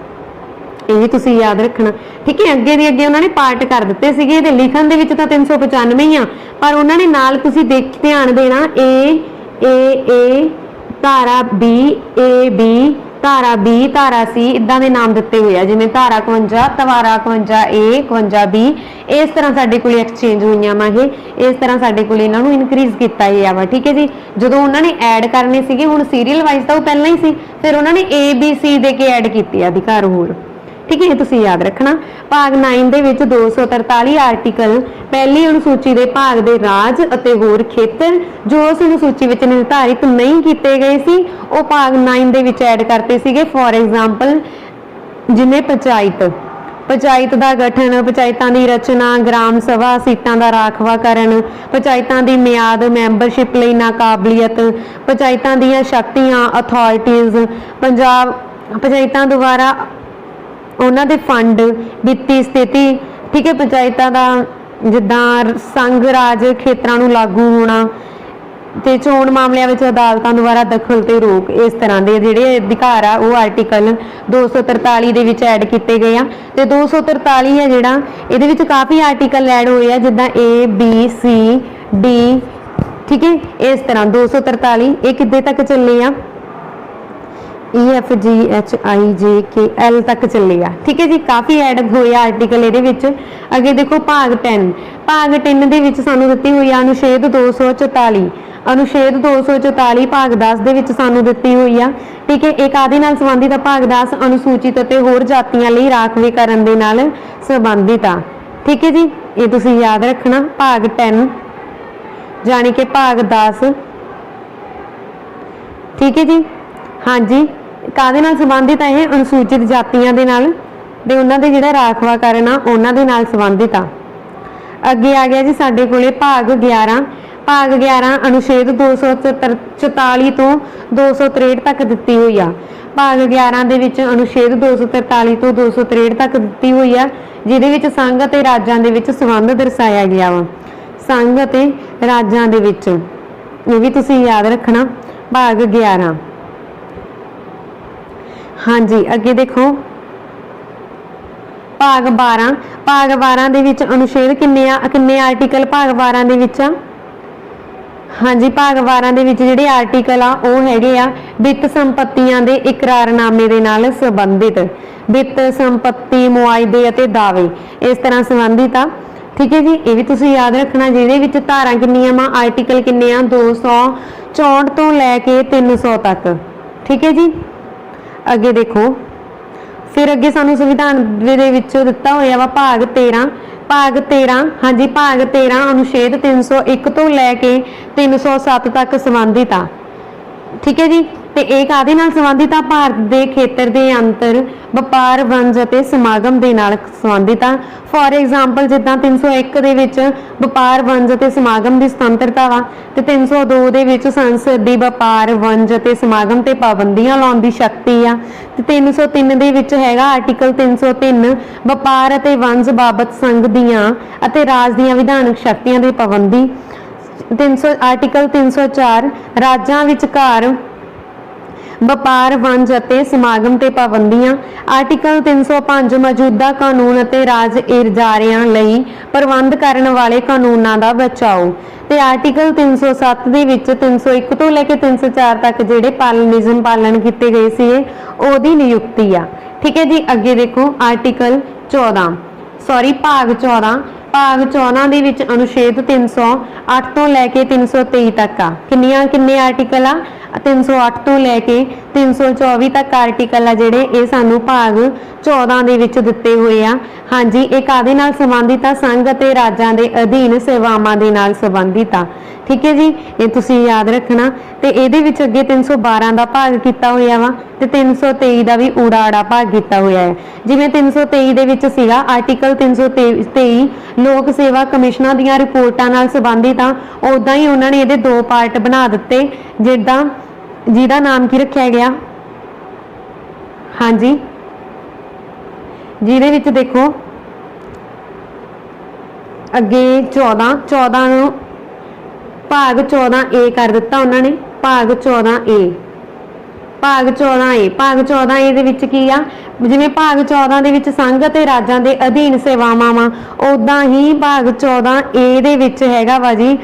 ये तुसीं याद रखना। ठीक है, अगे अगे उन्होंने पार्ट कर दिते सीगे ते लिखण दे विच तां 395 ही आ पर उन्होंने नाल तुसीं देख ध्यान देना ए धारा बी ए बी धारा बी धारा सी इदां दे नाम दिते हुए आ जिवें धारा 51 धारा 51 ए 51 बी इस तरह साडे कोल एक्सचेंज हुईयां वा इस तरह साडे कोल इन्हां नूं इनक्रीज किया गया वा। ठीक है जी, जदों उन्होंने ऐड करने सीगे हुण सीरीयल वाइज तां पहलां ही सी फिर उन्होंने ABC दे के ऐड कीते अधिकार होर। ठीक है, तुसीं याद रखना। भाग 9 दे विच 243 आर्टिकल पहली अनुसूची के भाग के राज अते होर खेतर जो उस अनुसूची विच निर्धारित नहीं किए गए सी वो भाग 9 दे विच ऐड करते सीगे। फॉर एग्जाम्पल जिवें पंचायत का गठन, पंचायतों की रचना, ग्राम सभा सीटां का राखवाकरण, पंचायतों की मियाद, मैंबरशिप लई नाकाबलियत, पंचायतों दीयां शक्तियां अथॉरिटीज़, पंचायतों द्वारा उन्हां दे फंड, वित्ती स्थिति। ठीक है, पंचायतों का ਜਿੱਦਾਂ ਸੰਘ ਰਾਜ ਖੇਤਰਾਂ ਨੂੰ ਲਾਗੂ ਹੋਣਾ ਤੇ ਚੋਣ ਮਾਮਲਿਆਂ ਵਿੱਚ ਅਦਾਲਤਾਂ ਦੁਆਰਾ ਦਖਲ ਤੇ ਰੋਕ, ਇਸ ਤਰ੍ਹਾਂ ਦੇ ਜਿਹੜੇ ਅਧਿਕਾਰ ਆ ਉਹ ਆਰਟੀਕਲ 243 ਦੇ ਵਿੱਚ ਐਡ ਕੀਤੇ ਗਏ ਆ। ਤੇ 243 ਹੈ ਜਿਹੜਾ, ਇਹਦੇ ਵਿੱਚ ਕਾਫੀ ਆਰਟੀਕਲ ਐਡ ਹੋਏ ਆ, ਜਿੱਦਾਂ A B C D, ਠੀਕ ਹੈ। ਇਸ ਤਰ੍ਹਾਂ 243 ਇਹ ਕਿੱਦੇ ਤੱਕ ਚੱਲੇ ਆ, E F G H I J K L ਤੱਕ ਚੱਲੇ ਆ, ਠੀਕ ਹੈ ਜੀ। ਕਾਫੀ ਐਡ ਹੋਏ ਆ ਆਰਟੀਕਲ ਇਹਦੇ ਵਿੱਚ। ਅੱਗੇ ਦੇਖੋ ਭਾਗ 10, ਭਾਗ 10 ਦੇ ਵਿੱਚ ਸਾਨੂੰ ਦਿੱਤੀ ਹੋਈ ਆ ਅਨੁਛੇਦ 244, ਅਨੁਛੇਦ 244 ਭਾਗ 10 ਦੇ ਵਿੱਚ ਸਾਨੂੰ ਦਿੱਤੀ ਹੋਈ ਆ, ਠੀਕ ਹੈ। ਇਹ ਕਾਹਦੇ ਨਾਲ ਸੰਬੰਧਿਤ ਆ, ਭਾਗ 10 ਅਨੁਸੂਚਿਤ ਅਤੇ ਹੋਰ ਜਾਤੀਆਂ ਲਈ ਰਾਖਵੇਂਕਰਨ ਦੇ ਨਾਲ ਸੰਬੰਧਿਤ ਆ, ਠੀਕ ਹੈ ਜੀ। ਇਹ ਤੁਸੀਂ ਯਾਦ ਰੱਖਣਾ, ਭਾਗ 10 ਜਾਣੀ ਕਿ ਭਾਗ 10, ਠੀਕ ਹੈ ਜੀ। ਹਾਂਜੀ, ਕਾਹਦੇ ਨਾਲ ਸੰਬੰਧਿਤ ਆ ਇਹ, ਅਨੁਸੂਚਿਤ ਜਾਤੀਆਂ ਦੇ ਨਾਲ ਤੇ ਉਹਨਾਂ ਦੇ ਜਿਹੜਾ ਰਾਖਵਾਂਕਰਨ ਆ ਉਹਨਾਂ ਦੇ ਨਾਲ ਸੰਬੰਧਿਤ ਆ। ਅੱਗੇ ਆ ਗਿਆ ਜੀ ਸਾਡੇ ਕੋਲੇ ਭਾਗ 11, ਭਾਗ 11 ਅਨੁਛੇਦ 244 ਤੋਂ 263 ਤੱਕ ਦਿੱਤੀ ਹੋਈ ਆ। ਭਾਗ 11 ਦੇ ਵਿੱਚ ਅਨੁਛੇਦ 243 ਤੋਂ 263 ਤੱਕ ਦਿੱਤੀ ਹੋਈ ਆ, ਜਿਹਦੇ ਵਿੱਚ ਸੰਘ ਅਤੇ ਰਾਜਾਂ ਦੇ ਵਿੱਚ ਸੰਬੰਧ ਦਰਸਾਇਆ ਗਿਆ ਵਾ, ਸੰਘ ਅਤੇ ਰਾਜਾਂ ਦੇ ਵਿੱਚ। ਇਹ ਵੀ ਤੁਸੀਂ ਯਾਦ ਰੱਖਣਾ, ਭਾਗ 11। ਹਾਂਜੀ, ਅੱਗੇ ਦੇਖੋ ਭਾਗ 12, ਭਾਗ 12 ਦੇ ਵਿੱਚ ਅਨੁਛੇਦ ਕਿੰਨੇ ਆ, ਕਿੰਨੇ ਆਰਟੀਕਲ ਭਾਗ 12 ਦੇ ਵਿੱਚ ਆ। ਹਾਂਜੀ, ਭਾਗ 12 ਦੇ ਵਿੱਚ ਜਿਹੜੇ ਆਰਟੀਕਲ ਆ ਉਹ ਹੈਗੇ ਆ ਵਿੱਤ ਸੰਪत्तियां ਦੇ ਇਕਰਾਰਨਾਮੇ ਦੇ ਨਾਲ ਸੰਬੰਧਿਤ, ਵਿੱਤ ਸੰਪत्ति ਮੁਆਇਦੇ ਅਤੇ ਦਾਅਵੇ ਇਸ ਤਰ੍ਹਾਂ ਸੰਬੰਧਿਤ ਆ, ਠੀਕ ਹੈ ਜੀ। ਇਹ ਵੀ ਤੁਸੀਂ ਯਾਦ ਰੱਖਣਾ, ਜਿਹਦੇ ਵਿੱਚ ਧਾਰਾਂ ਕਿੰਨੀਆਂ ਵਾ, ਆਰਟੀਕਲ ਕਿੰਨੇ ਆ, 264 ਤੋਂ ਲੈ ਕੇ 300 ਤੱਕ, ਠੀਕ ਹੈ ਜੀ। ਅੱਗੇ ਦੇਖੋ, ਫਿਰ ਅੱਗੇ ਸਾਨੂੰ ਸੰਵਿਧਾਨ ਦੇ ਵਿੱਚ ਦਿੱਤਾ ਹੋਇਆ ਵਾ ਭਾਗ 13, ਭਾਗ 13, ਹਾਂਜੀ ਭਾਗ 13 ਅਨੁਛੇਦ 301 ਤੋਂ ਲੈ ਕੇ 307 ਤੱਕ ਸੰਬੰਧਿਤ ਆ, ਠੀਕ ਹੈ ਜੀ। ਤੇ ਇਹ ਕਾਹਦੇ ਨਾਲ ਸੰਬੰਧਿਤ ਆ, ਭਾਰਤ ਦੇ ਖੇਤਰ ਦੇ ਅੰਤਰ ਵਪਾਰ ਵਣਜ ਅਤੇ ਸਮਾਗਮ ਦੇ ਨਾਲ ਸੰਬੰਧਿਤ ਆ। ਫੋਰ ਐਗਜ਼ਾਮਪਲ ਜਿੱਦਾਂ 301 ਦੇ ਵਿੱਚ ਵਪਾਰ ਵਣਜ ਅਤੇ ਸਮਾਗਮ ਦੀ ਸੁਤੰਤਰਤਾ ਵਾ, ਤੇ 302 ਦੇ ਵਿੱਚ ਸੰਸਦ ਦੀ ਵਪਾਰ ਵਣਜ ਅਤੇ ਸਮਾਗਮ ਤੇ ਪਾਬੰਦੀਆਂ ਲਾਉਣ ਦੀ ਸ਼ਕਤੀ ਆ, ਤੇ 303 ਦੇ ਵਿੱਚ ਹੈਗਾ ਆਰਟੀਕਲ 303 ਵਪਾਰ ਅਤੇ ਵਣਜ ਬਾਬਤ ਸੰਘ ਦੀਆਂ ਅਤੇ ਰਾਜ ਦੀਆਂ ਵਿਧਾਨਕ ਸ਼ਕਤੀਆਂ ਦੀ ਪਾਬੰਦੀ। 300 ਆਰਟੀਕਲ 304 ਰਾਜਾਂ ਵਿਚਕਾਰ ਵਪਾਰ ਵਣਜ ਅਤੇ ਸਮਾਗਮ ਤੇ ਪਾਬੰਦੀਆਂ। ਆਰਟੀਕਲ 305 ਮੌਜੂਦਾ ਕਾਨੂੰਨ ਅਤੇ ਰਾਜ ਇਜਾਰਿਆਂ ਲਈ ਪ੍ਰਬੰਧ ਕਰਨ ਵਾਲੇ ਕਾਨੂੰਨਾਂ ਦਾ ਬਚਾਓ। ਤੇ ਆਰਟੀਕਲ 307 ਦੇ ਵਿੱਚ 301 ਤੋਂ ਲੈ ਕੇ 304 ਤੱਕ ਜਿਹੜੇ ਨਿਯਮ ਪਾਲਣ ਕੀਤੇ ਗਏ ਸੀ ਉਹਦੀ ਨਿਯੁਕਤੀ ਆ, ਠੀਕ ਹੈ ਜੀ। ਅੱਗੇ ਦੇਖੋ ਆਰਟੀਕਲ 14, ਸੌਰੀ ਭਾਗ 14, ਭਾਗ 14 ਦੇ ਵਿੱਚ ਅਨੁਛੇਦ 308 ਤੋਂ ਲੈ ਕੇ 323 ਤੱਕ ਆ। ਕਿੰਨੇ ਆਰਟੀਕਲ ਆ, 308 ਤੋਂ ਲੈ ਕੇ 324 ਤੱਕ ਆਰਟੀਕਲ ਆ ਜਿਹੜੇ, ਇਹ ਸਾਨੂੰ ਭਾਗ 14 ਦੇ ਵਿੱਚ ਦਿੱਤੇ ਹੋਏ ਆ। ਹਾਂਜੀ, ਇਹ ਕਾਹਦੇ ਨਾਲ ਸੰਬੰਧਿਤ ਆ, ਸੰਘ ਅਤੇ ਰਾਜਾਂ ਦੇ ਅਧੀਨ ਸੇਵਾਵਾਂ ਦੇ ਨਾਲ ਸੰਬੰਧਿਤ ਆ, ਠੀਕ ਹੈ ਜੀ। ਇਹ ਤੁਸੀਂ ਯਾਦ ਰੱਖਣਾ। ਤੇ ਇਹਦੇ ਵਿੱਚ ਅੱਗੇ 312 ਦਾ ਭਾਗ ਕੀਤਾ ਹੋਇਆ ਵਾ, ਤੇ 323 ਦਾ ਵੀ ਊੜਾ ਭਾਗ ਕੀਤਾ ਹੋਇਆ ਹੈ। ਜਿਵੇਂ 323 ਦੇ ਵਿੱਚ ਸੀਗਾ ਆਰਟੀਕਲ 323 ਲੋਕ ਸੇਵਾ ਕਮਿਸ਼ਨਾਂ ਦੀਆਂ ਰਿਪੋਰਟਾਂ ਨਾਲ ਸੰਬੰਧਿਤ ਆ, ਉਦਾਂ ਹੀ ਉਹਨਾਂ ਨੇ ਇਹਦੇ 2 ਪਾਰਟ ਬਣਾ ਦਿੱਤੇ, ਜਿਹਦਾ ਨਾਮ ਕੀ ਰੱਖਿਆ ਗਿਆ, ਹਾਂਜੀ, ਜਿਹਦੇ ਵਿੱਚ ਦੇਖੋ ਅੱਗੇ 14 ਨੂੰ ਭਾਗ 14A ਕਰ ਦਿੱਤਾ ਉਹਨਾਂ ਨੇ, ਭਾਗ 14A, ਭਾਗ 14A, ਭਾਗ 14A ਦੇ ਵਿੱਚ ਕੀ ਆ, ਜਿਵੇਂ ਭਾਗ 14 ਦੇ ਵਿੱਚ ਸੰਘ ਅਤੇ ਰਾਜਾਂ ਦੇ ਅਧੀਨ ਸੇਵਾਵਾਂ ਵਾ, ਉਦਾਂ ਹੀ ਭਾਗ 14A ਦੇ ਵਿੱਚ ਹੈਗਾ ਵਾ ਜੀ,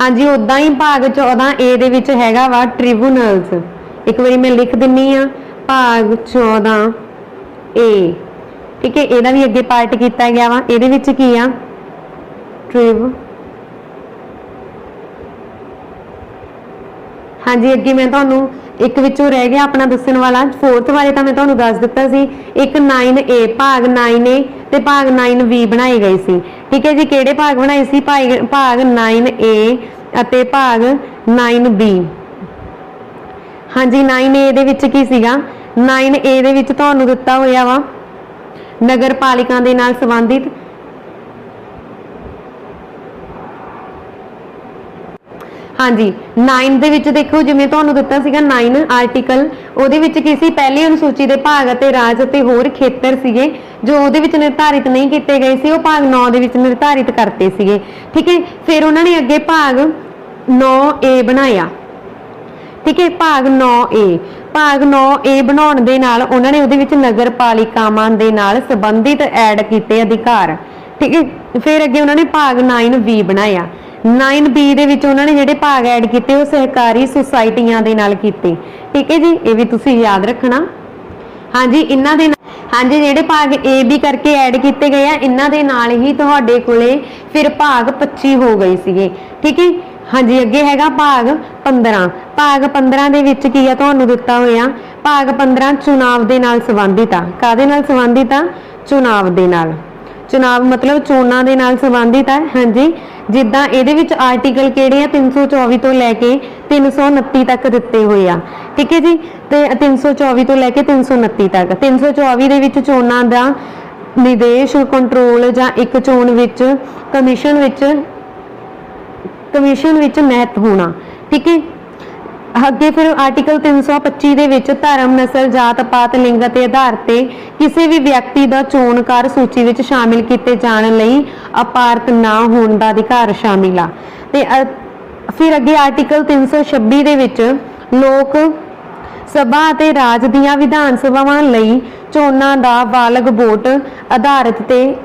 ਹਾਂਜੀ, ਉਦਾਂ ਹੀ ਭਾਗ 14A ਦੇ ਵਿੱਚ ਹੈਗਾ ਵਾ ਟ੍ਰਿਬਿਊਨਲਸ। ਇੱਕ ਵਾਰੀ ਮੈਂ ਲਿਖ ਦਿੰਨੀ ਆ, ਭਾਗ 14A, ਠੀਕ ਹੈ। ਇਹਦਾ ਵੀ ਅੱਗੇ ਪਾਰਟ ਕੀਤਾ ਗਿਆ ਵਾ, ਇਹਦੇ ਵਿੱਚ ਕੀ ਆ, ਹਾਂਜੀ। ਅੱਗੇ ਮੈਂ ਤੁਹਾਨੂੰ ਇੱਕ ਵਿੱਚੋਂ ਰਹਿ ਗਿਆ ਆਪਣਾ ਦੱਸਣ ਵਾਲਾ, 4th ਬਾਰੇ ਤਾਂ ਮੈਂ ਤੁਹਾਨੂੰ ਦੱਸ ਦਿੱਤਾ ਸੀ। ਇੱਕ 9A, ਭਾਗ 9A ਤੇ ਭਾਗ 9B ਬਣਾਏ ਗਏ ਸੀ, ਠੀਕ ਹੈ ਜੀ। ਕਿਹੜੇ ਭਾਗ ਬਣਾਏ ਸੀ, ਭਾਗ 9A ਅਤੇ ਭਾਗ 9B। ਹਾਂਜੀ, 9A ਦੇ ਵਿੱਚ ਕੀ ਸੀਗਾ, 9A ਦੇ ਵਿੱਚ ਤੁਹਾਨੂੰ ਦਿੱਤਾ ਹੋਇਆ ਵਾ ਨਗਰ ਪਾਲਿਕਾ ਦੇ ਨਾਲ ਸੰਬੰਧਿਤ, हाँ जी 9 ਦੇ ਵਿੱਚ ਦੇਖੋ ਜਿਵੇਂ ਤੁਹਾਨੂੰ ਦਿੱਤਾ ਸੀਗਾ 9 ਆਰਟੀਕਲ ਉਹਦੇ ਵਿੱਚ ਕੀ ਸੀ ਪਹਿਲੀ ਅਨੁਸੂਚੀ ਦੇ ਭਾਗ ਅਤੇ ਰਾਜ ਅਤੇ ਹੋਰ ਖੇਤਰ ਸੀਗੇ ਜੋ ਉਹਦੇ ਵਿੱਚ ਨਿਰਧਾਰਿਤ ਨਹੀਂ ਕੀਤੇ ਗਏ ਸੀ ਉਹ ਭਾਗ 9 ਦੇ ਵਿੱਚ ਨਿਰਧਾਰਿਤ ਕਰਤੇ ਸੀਗੇ ਠੀਕ ਹੈ। ਫਿਰ ਉਹਨਾਂ ਨੇ ਅੱਗੇ ਭਾਗ 9A ਬਣਾਇਆ ਠੀਕ ਹੈ। ਭਾਗ 9A ਬਣਾਉਣ ਦੇ ਨਾਲ ਉਹਨਾਂ ਨੇ ਉਹਦੇ ਵਿੱਚ ਨਗਰ ਪਾਲਿਕਾਵਾਂ ਦੇ ਨਾਲ ਸੰਬੰਧਿਤ ਐਡ ਕੀਤੇ ਅਧਿਕਾਰ ਠੀਕ ਹੈ। ਫਿਰ ਅੱਗੇ ਉਹਨਾਂ ਨੇ ਭਾਗ 9B ਬਣਾਇਆ 9B ਦੇ ਵਿੱਚ ਉਹਨਾਂ ਨੇ ਜਿਹੜੇ ਭਾਗ ਐਡ ਕੀਤੇ ਉਹ ਸਹਿਕਾਰੀ ਸੁਸਾਇਟੀਆਂ ਦੇ ਨਾਲ ਕੀਤੇ ਠੀਕ ਹੈ ਜੀ। ਇਹ ਵੀ ਤੁਸੀਂ ਯਾਦ ਰੱਖਣਾ। ਹਾਂਜੀ ਇਹਨਾਂ ਦੇ ਹਾਂਜੀ ਜਿਹੜੇ ਭਾਗ A B ਕਰਕੇ ਐਡ ਕੀਤੇ ਗਏ ਆ ਇਹਨਾਂ ਦੇ ਨਾਲ ਹੀ ਤੁਹਾਡੇ ਕੋਲੇ ਫਿਰ ਭਾਗ 25 ਹੋ ਗਏ ਸੀਗੇ ਠੀਕ ਹੈ। ਹਾਂਜੀ ਅੱਗੇ ਹੈਗਾ ਭਾਗ 15 ਭਾਗ 15 ਦੇ ਵਿੱਚ ਕੀ ਆ ਤੁਹਾਨੂੰ ਦਿੱਤਾ ਹੋਇਆ ਭਾਗ 15 ਚੁਣਾਵ ਦੇ ਨਾਲ ਸੰਬੰਧਿਤ ਆ ਕਾਦੇ ਨਾਲ ਸੰਬੰਧਿਤ ਆ ਚੁਣਾਵ ਦੇ ਨਾਲ ਚੁਣਾਵ ਮਤਲਬ ਚੋਣਾਂ ਦੇ ਨਾਲ ਸੰਬੰਧਿਤ ਹੈ। ਹਾਂਜੀ ਜਿੱਦਾਂ ਇਹਦੇ ਵਿੱਚ ਆਰਟੀਕਲ ਕਿਹੜੇ ਆ 324 ਤੋਂ ਲੈ ਕੇ 329 ਤੱਕ ਦਿੱਤੇ ਹੋਏ ਆ ਠੀਕ ਹੈ ਜੀ। ਤੇ 324 ਤੋਂ ਲੈ ਕੇ 329 ਤੱਕ 324 ਦੇ ਵਿੱਚ ਚੋਣਾਂ ਦਾ ਨਿਰਦੇਸ਼ ਕੰਟਰੋਲ ਜਾਂ ਇੱਕ ਚੋਣ ਵਿੱਚ ਕਮਿਸ਼ਨ ਵਿੱਚ ਨਿਹਿਤ ਹੋਣਾ ਠੀਕ ਹੈ। ਅੱਗੇ ਫਿਰ ਆਰਟੀਕਲ 325 ਦੇ ਵਿੱਚ ਧਰਮ ਨਸਲ ਜਾਤ ਪਾਤ ਲਿੰਗ ਦੇ ਆਧਾਰ ਤੇ ਕਿਸੇ ਵੀ ਵਿਅਕਤੀ ਦਾ ਚੋਣਕਾਰ ਸੂਚੀ ਵਿੱਚ ਸ਼ਾਮਿਲ ਕੀਤੇ ਜਾਣ ਲਈ ਅਪਾਰਤ ਨਾ ਹੋਣ ਦਾ ਅਧਿਕਾਰ ਸ਼ਾਮਿਲ ਆ। ਤੇ ਫਿਰ ਅੱਗੇ ਆਰਟੀਕਲ 326 ਦੇ ਵਿੱਚ ਲੋਕ ਸਭਾ ਅਤੇ ਰਾਜ ਦੀਆਂ ਵਿਧਾਨ ਸਭਾਵਾਂ ਲਈ ਚੋਣਾਂ ਦਾ ਬਾਲਗ ਵੋਟ ਆਧਾਰਿਤ ਤੇ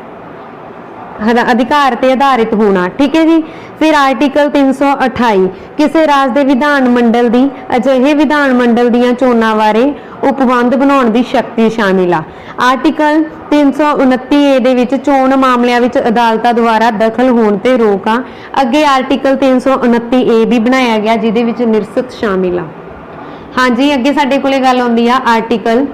ਅਧਿਕਾਰ ਤੇ ਆਧਾਰਿਤ ਹੋਣਾ ਠੀਕ ਹੈ ਜੀ। ਫਿਰ ਆਰਟੀਕਲ 328 ਕਿਸੇ ਰਾਜ ਦੇ ਵਿਧਾਨ ਮੰਡਲ ਦੀ ਅਜਿਹੇ ਵਿਧਾਨ ਮੰਡਲ ਦੀਆਂ ਚੋਣਾਂ ਬਾਰੇ ਉਪਬੰਧ ਬਣਾਉਣ ਦੀ ਸ਼ਕਤੀ ਸ਼ਾਮਿਲ ਆ। ਆਰਟੀਕਲ 329A ਦੇ ਵਿੱਚ ਚੋਣ ਮਾਮਲਿਆਂ ਵਿੱਚ ਅਦਾਲਤਾਂ ਦੁਆਰਾ ਦਖਲ ਹੋਣ ਤੇ ਰੋਕ ਆ। ਅੱਗੇ ਆਰਟੀਕਲ 329A ਵੀ ਬਣਾਇਆ ਗਿਆ ਜਿਹਦੇ ਵਿੱਚ ਨਿਰਸਤ ਸ਼ਾਮਿਲ ਆ। ਹਾਂਜੀ ਅੱਗੇ ਸਾਡੇ ਕੋਲੇ ਗੱਲ ਆਉਂਦੀ ਆ ਆਰਟੀਕਲ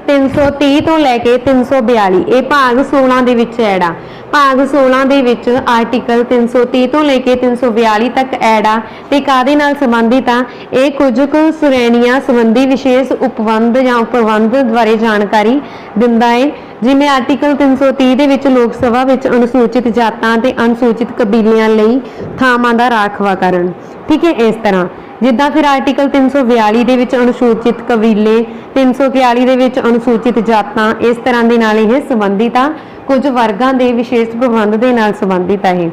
330 ਤੋਂ ਲੈ ਕੇ 342 ਇਹ ਭਾਗ 16 ਦੇ ਵਿੱਚ ਐਡ ਆ। ਭਾਗ 16 ਦੇ ਵਿੱਚ ਆਰਟੀਕਲ 330 ਤੋਂ ਲੈ ਕੇ 342 ਤੱਕ ਐਡ ਆ ਤੇ ਕਾਦੇ ਨਾਲ ਸੰਬੰਧਿਤ ਆ ਇਹ ਕੁਝ ਕੁ ਸ਼੍ਰੇਣੀਆਂ ਸੰਬੰਧੀ ਵਿਸ਼ੇਸ਼ ਉਪਬੰਧ ਜਾਂ ਉਪਬੰਧ ਬਾਰੇ ਜਾਣਕਾਰੀ ਦਿੰਦਾ ਹੈ। ਜਿਵੇਂ ਆਰਟੀਕਲ 330 ਦੇ ਵਿੱਚ ਲੋਕ ਸਭਾ ਵਿੱਚ ਅਨੁਸੂਚਿਤ ਜਾਤਾਂ ਤੇ ਅਨੁਸੂਚਿਤ ਕਬੀਲਿਆਂ ਲਈ ਥਾਵਾਂ ਦਾ ਰਾਖਵਾਂਕਰਨ ਠੀਕ ਹੈ। ਇਸ ਤਰ੍ਹਾਂ ਜਿੱਦਾਂ ਫਿਰ ਆਰਟੀਕਲ 342 ਦੇ ਵਿੱਚ ਅਨੁਸੂਚਿਤ ਕਬੀਲੇ 341 ਦੇ ਵਿੱਚ ਅਨੁਸੂਚਿਤ ਜਾਤਾਂ ਇਸ ਤਰ੍ਹਾਂ ਦੇ ਨਾਲ ਇਹ ਸੰਬੰਧਿਤ ਆ ਕੁਝ ਵਰਗਾਂ ਦੇ ਵਿਸ਼ੇਸ਼ ਪ੍ਰਬੰਧ ਦੇ ਨਾਲ ਸੰਬੰਧਿਤ ਆ ਇਹ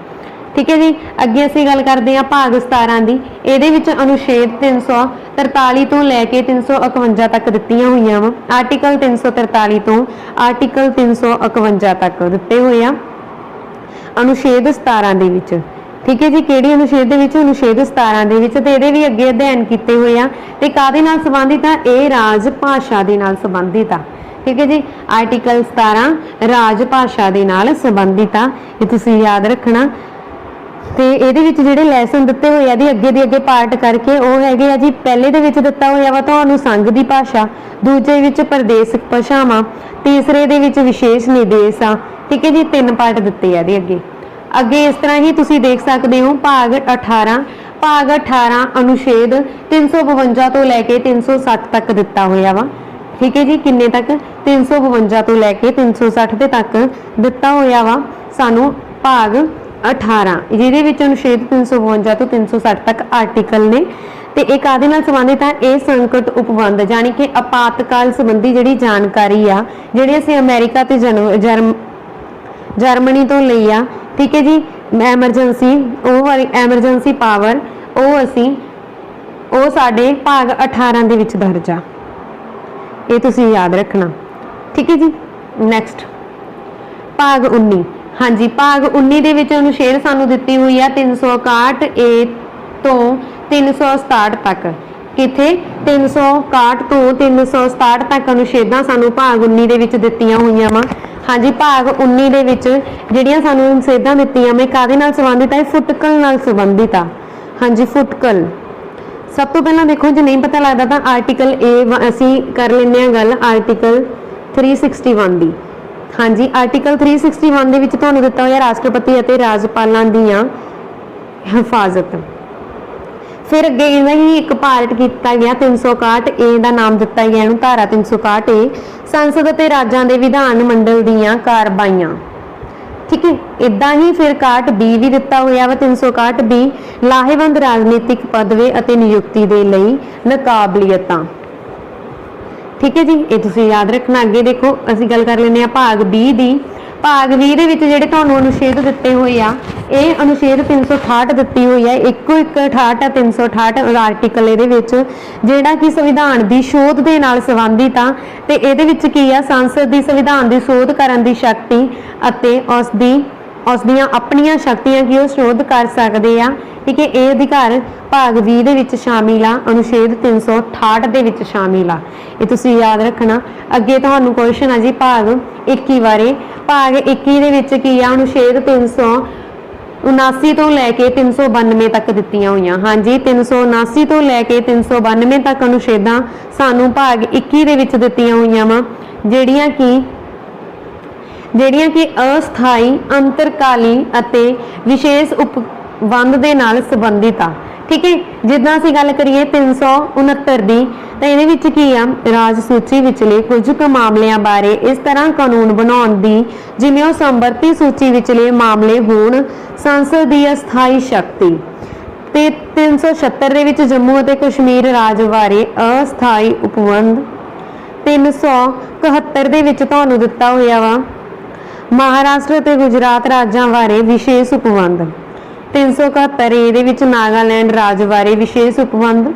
ਠੀਕ ਹੈ ਜੀ। ਅੱਗੇ ਅਸੀਂ ਗੱਲ ਕਰਦੇ ਹਾਂ ਭਾਗ 17 ਦੀ। ਇਹਦੇ ਵਿੱਚ ਅਨੁਛੇਦ 343 ਤੋਂ ਲੈ ਕੇ 351 ਤੱਕ ਦਿੱਤੀਆਂ ਹੋਈਆਂ ਵਾ। ਆਰਟੀਕਲ 343 ਤੋਂ ਆਰਟੀਕਲ 351 ਤੱਕ ਦਿੱਤੇ ਹੋਏ ਆ ਅਨੁਛੇਦ 17 ਦੇ ਵਿੱਚ ਠੀਕ ਹੈ ਜੀ। ਕਿਹੜੀ ਅਨੁਛੇਦ ਦੇ ਵਿੱਚ ਅਨੁਛੇਦ 17 ਦੇ ਵਿੱਚ ਤੇ ਇਹਦੇ ਵੀ ਅੱਗੇ ਅਧਿਐਨ ਕੀਤੇ ਹੋਏ ਆ ਤੇ ਕਾਦੇ ਨਾਲ ਸੰਬੰਧਿਤ ਆ ਇਹ ਰਾਜ ਭਾਸ਼ਾ ਦੇ ਨਾਲ ਸੰਬੰਧਿਤ ਆ ਠੀਕ ਹੈ ਜੀ। ਆਰਟੀਕਲ 17 ਰਾਜ ਭਾਸ਼ਾ ਦੇ ਨਾਲ ਸੰਬੰਧਿਤ ਆ ਇਹ ਤੁਸੀਂ ਯਾਦ ਰੱਖਣਾ। ਤੇ ਇਹਦੇ ਵਿੱਚ ਜਿਹੜੇ ਲੈਸਨ ਦਿੱਤੇ ਹੋਏ ਆ ਦੀ ਅੱਗੇ ਪਾਰਟ ਕਰਕੇ ਉਹ ਹੈਗੇ ਆ ਜੀ ਪਹਿਲੇ ਦੇ ਵਿੱਚ ਦਿੱਤਾ ਹੋਇਆ ਵਾ ਤੁਹਾਨੂੰ ਸੰਘ ਦੀ ਭਾਸ਼ਾ ਦੂਜੇ ਵਿੱਚ ਪ੍ਰਦੇਸ਼ਕ ਭਾਸ਼ਾਵਾਂ ਤੀਸਰੇ ਦੇ ਵਿੱਚ ਵਿਸ਼ੇਸ਼ ਨਿਰਦੇਸ਼ ਆ ਠੀਕ ਹੈ ਜੀ। 3 ਪਾਰਟ ਦਿੱਤੇ ਆ ਇਹਦੇ ਅੱਗੇ ਇਸ ਤਰ੍ਹਾਂ ਹੀ ਤੁਸੀਂ ਦੇਖ ਸਕਦੇ ਹੋ ਭਾਗ 18 ਅਨੁਛੇਦ 352 ਤੋਂ ਲੈ ਕੇ 360 ਤੱਕ ਦਿੱਤਾ ਹੋਇਆ ਵਾ ਠੀਕ ਹੈ ਜੀ। ਕਿੰਨੇ ਤੱਕ 352 ਤੋਂ ਲੈ ਕੇ 360 ਦੇ ਤੱਕ ਦਿੱਤਾ ਹੋਇਆ ਵਾ ਸਾਨੂੰ ਭਾਗ 18 ਜਿਹਦੇ ਵਿੱਚ ਅਨੁਛੇਦ 352 ਤੋਂ 360 ਤੱਕ ਆਰਟੀਕਲ ਨੇ ਤੇ ਇਹ ਕਾਦੇ ਨਾਲ ਸੰਬੰਧਿਤ ਹੈ ਇਹ ਸੰਕਟ ਉਪਬੰਧ ਯਾਨੀ ਕਿ ਆਪਾਤਕਾਲ ਸੰਬੰਧੀ ਜਿਹੜੀ ਜਾਣਕਾਰੀ ਆ ਜਿਹੜੀ ਅਸੀਂ ਅਮਰੀਕਾ ਤੇ ਜਰਮਨੀ ਤੋਂ ਲਈ ਆ ਠੀਕ ਹੈ ਜੀ। ਐਮਰਜੈਂਸੀ ਉਹ ਵਾਲੀ ਐਮਰਜੈਂਸੀ ਪਾਵਰ ਉਹ ਸਾਡੇ ਭਾਗ 18 ਦੇ ਵਿੱਚ ਦਰਜ ਆ ਇਹ ਤੁਸੀਂ ਯਾਦ ਰੱਖਣਾ ਠੀਕ ਹੈ ਜੀ। ਨੈਕਸਟ ਭਾਗ 19 ਹਾਂਜੀ ਭਾਗ 19 ਦੇ ਵਿੱਚ ਅਨੁਛੇਦ ਸਾਨੂੰ ਦਿੱਤੀ ਹੋਈ ਆ 361A ਤੋਂ 367 ਤੱਕ ਕਿਥੇ 361 ਤੋਂ 367 ਤੱਕ ਅਨੁਛੇਦਾਂ ਸਾਨੂੰ ਭਾਗ 19 ਦੇ ਵਿੱਚ ਦਿੱਤੀਆਂ ਹੋਈਆਂ ਵਾ। ਹਾਂਜੀ ਭਾਗ 19 ਦੇ ਵਿੱਚ ਜਿਹੜੀਆਂ ਸਾਨੂੰ ਅਨੁਛੇਦਾਂ ਦਿੱਤੀਆਂ ਮੈਂ ਕਾਦੇ ਨਾਲ ਸੰਬੰਧਿਤ ਹੈ ਫੁਟਕਲ ਨਾਲ ਸੰਬੰਧਿਤ ਆ। ਹਾਂਜੀ ਫੁਟਕਲ ਸਭ ਤੋਂ ਪਹਿਲਾਂ ਦੇਖੋ ਜੇ ਨਹੀਂ ਪਤਾ ਲੱਗਦਾ ਤਾਂ ਆਰਟੀਕਲ A ਅਸੀਂ ਕਰ ਲੈਂਦੇ ਆ ਗੱਲ ਆਰਟੀਕਲ 361 ਦੀ। ਹਾਂਜੀ ਆਰਟੀਕਲ 361 ਦੇ ਵਿੱਚ ਤੁਹਾਨੂੰ ਦਿੱਤਾ ਹੋਇਆ ਰਾਸ਼ਟਰਪਤੀ ਅਤੇ ਰਾਜਪਾਲਾਂ ਦੀਆਂ ਹਿਫਾਜ਼ਤ। ਫਿਰ ਅੱਗੇ ਇਹਦਾ ਹੀ ਇੱਕ ਪਾਰਟ ਕੀਤਾ ਗਿਆ 361A ਦਾ ਨਾਮ ਦਿੱਤਾ ਗਿਆ ਇਹਨੂੰ ਧਾਰਾ 361A ਸੰਸਦ ਅਤੇ ਰਾਜਾਂ ਦੇ ਵਿਧਾਨ ਮੰਡਲ ਦੀਆਂ ਕਾਰਵਾਈਆਂ ठीक है। इदां ही फिर 61B भी दिता हुआ वा 361B लाहेवंद राजनीतिक पदवे अते नियुक्ति दे लई नकाबलियतां। ठीक है जी, ये तुसीं याद रखना। अगे देखो असीं गल कर लैंदे आ भाग 20 दी। भाग 20 ਦੇ ਵਿੱਚ ਜਿਹੜੇ ਤੁਹਾਨੂੰ अनुच्छेद ਦਿੱਤੇ ਹੋਏ ਆ ਇਹ अनुच्छेद 368 ਦਿੱਤੀ ਹੋਈ ਹੈ। ਇੱਕੋ ਇੱਕ 68 368 ਆਰਟੀਕਲ ਇਹਦੇ ਵਿੱਚ ਜਿਹੜਾ ਕਿ ਸੰਵਿਧਾਨ ਦੀ ਸੋਧ ਦੇ ਨਾਲ ਸੰਬੰਧਿਤ ਆ ਤੇ ਇਹਦੇ ਵਿੱਚ ਕੀ ਆ ਸੰਸਦ ਦੀ ਸੰਵਿਧਾਨ ਦੀ ਸੋਧ ਕਰਨ ਦੀ ਸ਼ਕਤੀ ਅਤੇ ਉਸ ਦੀਆਂ ਆਪਣੀਆਂ ਸ਼ਕਤੀਆਂ ਕੀ ਉਹ ਸੋਧ ਕਰ ਸਕਦੇ ਆ। ठीक है, ये अधिकार भाग 20 ਦੇ ਵਿੱਚ शामिल आ, अनुच्छेद 368 ਦੇ ਵਿੱਚ शामिल आ। ये तुसीं याद रखना। अगे तुहानूं क्वेश्चन आ जी भाग 21 बारे। भाग 21 ਦੇ ਵਿੱਚ ਕੀ आ अनुच्छेद 379 ਤੋਂ ਲੈ ਕੇ 392 तक दित्तियां होईयां। हाँ जी, 379 ਤੋਂ ਲੈ ਕੇ 392 तक अनुच्छेदां सानूं भाग 21 ਦੇ ਵਿੱਚ दित्तियां होईयां वा ਜਿਹੜੀਆਂ ਕਿ अस्थाई अंतरकालीन ਅਤੇ विशेष उपबंध ਦੇ ਨਾਲ संबंधित आ। ठीक है, जिद्दां असीं गल करिए 369 दी ਤਾਂ ਇਹਦੇ ਵਿੱਚ ਕੀ ਆ ਰਾਜ ਸੂਚੀ ਵਿਚਲੇ ਕੁਝ ਕੁ ਮਾਮਲਿਆਂ ਬਾਰੇ ਇਸ ਤਰ੍ਹਾਂ ਕਾਨੂੰਨ ਬਣਾਉਣ ਦੀ ਜਿਵੇਂ ਉਹ ਸੰਵਰਤੀ ਸੂਚੀ ਵਿਚਲੇ ਮਾਮਲੇ ਹੋਣ ਸੰਸਦ ਦੀ ਅਸਥਾਈ ਸ਼ਕਤੀ। ਤੇ 376 ਦੇ ਵਿੱਚ ਜੰਮੂ ਅਤੇ ਕਸ਼ਮੀਰ ਰਾਜ ਬਾਰੇ ਅਸਥਾਈ ਉਪਬੰਧ। 371 ਦੇ ਵਿੱਚ ਤੁਹਾਨੂੰ ਦਿੱਤਾ ਹੋਇਆ ਵਾ महाराष्ट्र ते गुजरात राज्यां बारे विशेष उपबंध। 371 ਇਹਦੇ ਵਿੱਚ नागालैंड राज बारे विशेष उपबंध।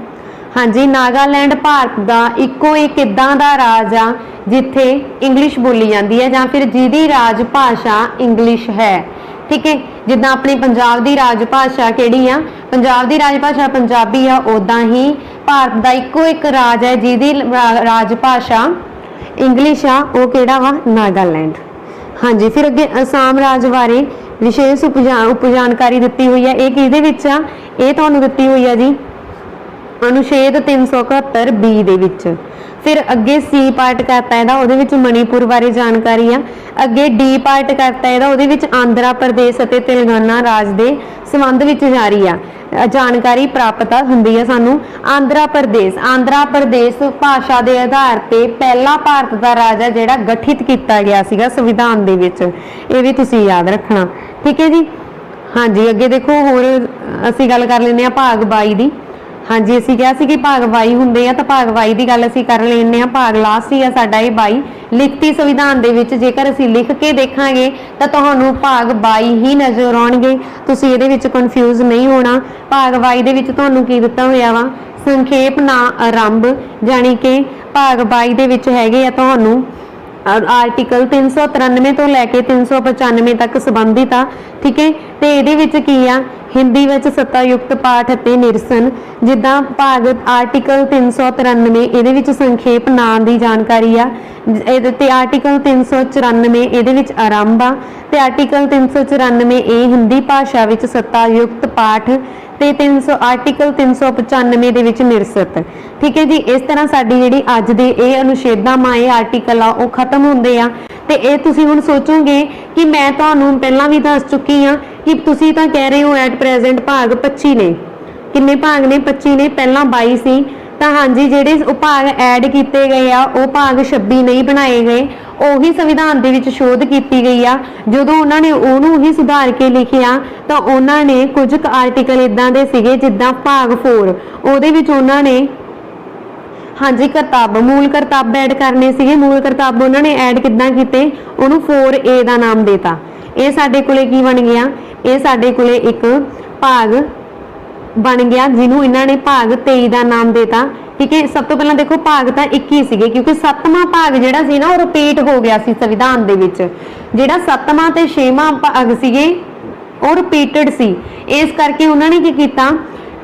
हाँ जी, नागालैंड भारत का इक्को एक इदां दा राज आ जिथे इंग्लिश बोली जाती है जां फिर जिहदी राज भाषा इंग्लिश है। ठीक है, जिद्दां अपने पंजाब की राज भाषा किहड़ी आ, पंजाब की राज भाषा पंजाबी आ, उदां ही भारत का इक्को एक राज है जिहदी राज भाषा इंग्लिश आ, वो किहड़ा वा नागालैंड। हाँ जी, फिर अगे असम राज बारे विशेष उप जानकारी दी हुई है। ये किहदे विच आ, ये तुहानूं दित्ती हुई है जी अनुच्छेद 371B दे विच। फिर अगे सी पार्ट करता है उहदे विच मणिपुर बारे जानकारी आ। अगे डी पार्ट करता है उहदे विच आंध्रा प्रदेश अते तेलंगाना राज दे संबंध विच जारी आ जानकारी प्राप्त हुंदी है सानू। आंध्रा प्रदेश भाषा के आधार पर पहला भारत का राज है जिहड़ा गठित किया गया सीगा संविधान दे विच। ये भी तुसीं याद रखना। ठीक है जी। हाँ जी, अगे देखो होर असीं गल कर लैंदे आ भाग 22 दी। हाँ जी, असीं कहा सी कि भाग 22 हुंदे आ, तां भाग 22 की गल असीं कर लैंदे आ। भाग लास्ट ही आ साडा ये 22 लिखती संविधान दे विच जेकर असीं लिख के देखांगे तां तुहानूं भाग 22 ही नज़र आउणगे, तुसीं इहदे विच कन्फ्यूज नहीं होना। भाग 22 दे विच तुहानूं की दित्ता होया वा संखेप ना आरंभ, जानी कि भाग 22 दे विच हैगे आ तुहानूं आर्टिकल 393 तो लैके 395 तक संबंधित आ। ठीक है, तो ये की आ हिंदी विच सत्तायुक्त पाठ अते निरसन। जिद्दां भाग आर्टिकल 393 ये संखेप नाम की जानकारी आ, ते आर्टिकल 394 ये आरंभ आ, ते आर्टिकल 394 ये हिंदी भाषा विच सत्तायुक्त पाठ ते 300 आर्टिकल 395 दे विच निरसत। ठीक है जी, इस तरह साडी जिहड़ी अज दे ये अनुच्छेदां मा ये आर्टिकल आ वो खत्म हुंदे आ। ते ये तुसीं हुण सोचोगे कि मैं तुहानूं पहलां भी दस चुकी हाँ कि तुसीं तां कह रहे हो एट प्रेजेंट भाग 25 ने, किन्ने भाग ने 25 ने, पहलां 22 सी। तो हाँ जी, जेडे भाग ऐड किए गए आ वो भाग 26 नहीं बनाए गए, ਉਹੀ ਸੰਵਿਧਾਨ ਦੇ ਵਿੱਚ ਸ਼ੋਧ ਕੀਤੀ ਗਈ ਆ। ਜਦੋਂ ਉਹਨਾਂ ਨੇ ਉਹਨੂੰ ਹੀ ਸੁਧਾਰ ਕੇ ਲਿਖਿਆ ਤਾਂ ਉਹਨਾਂ ਨੇ ਕੁਝ ਆਰਟੀਕਲ ਇਦਾਂ ਦੇ ਸੀਗੇ ਜਿੱਦਾਂ ਭਾਗ 4 ਉਹਦੇ ਵਿੱਚ ਉਹਨਾਂ ਨੇ ਹਾਂਜੀ ਕਰਤੱਵ ਮੂਲ ਕਰਤੱਵ ਐਡ ਕਰਨੇ ਸੀਗੇ। ਮੂਲ ਕਰਤੱਵ ਉਹਨਾਂ ਨੇ ਐਡ ਕਿੱਦਾਂ ਕੀਤੇ, ਉਹਨੂੰ 4A ਦਾ ਨਾਮ ਦੇਤਾ। ਇਹ ਸਾਡੇ ਕੋਲੇ ਕੀ ਬਣ ਗਿਆ, ਇਹ ਸਾਡੇ ਕੋਲੇ ਇੱਕ ਭਾਗ बन गया जिन्हों इन्होंने भाग 23 का नाम देता। ठीक है, सब तो पहला देखो भाग तो 21 सीगे क्योंकि 7वां भाग जिहड़ा सी ना वो रिपीट हो गया सी संविधान दे विच। जिहड़ा 7वां ते 6वां भाग सीगे वो रिपीटेड सी, इस करके उन्होंने की कीता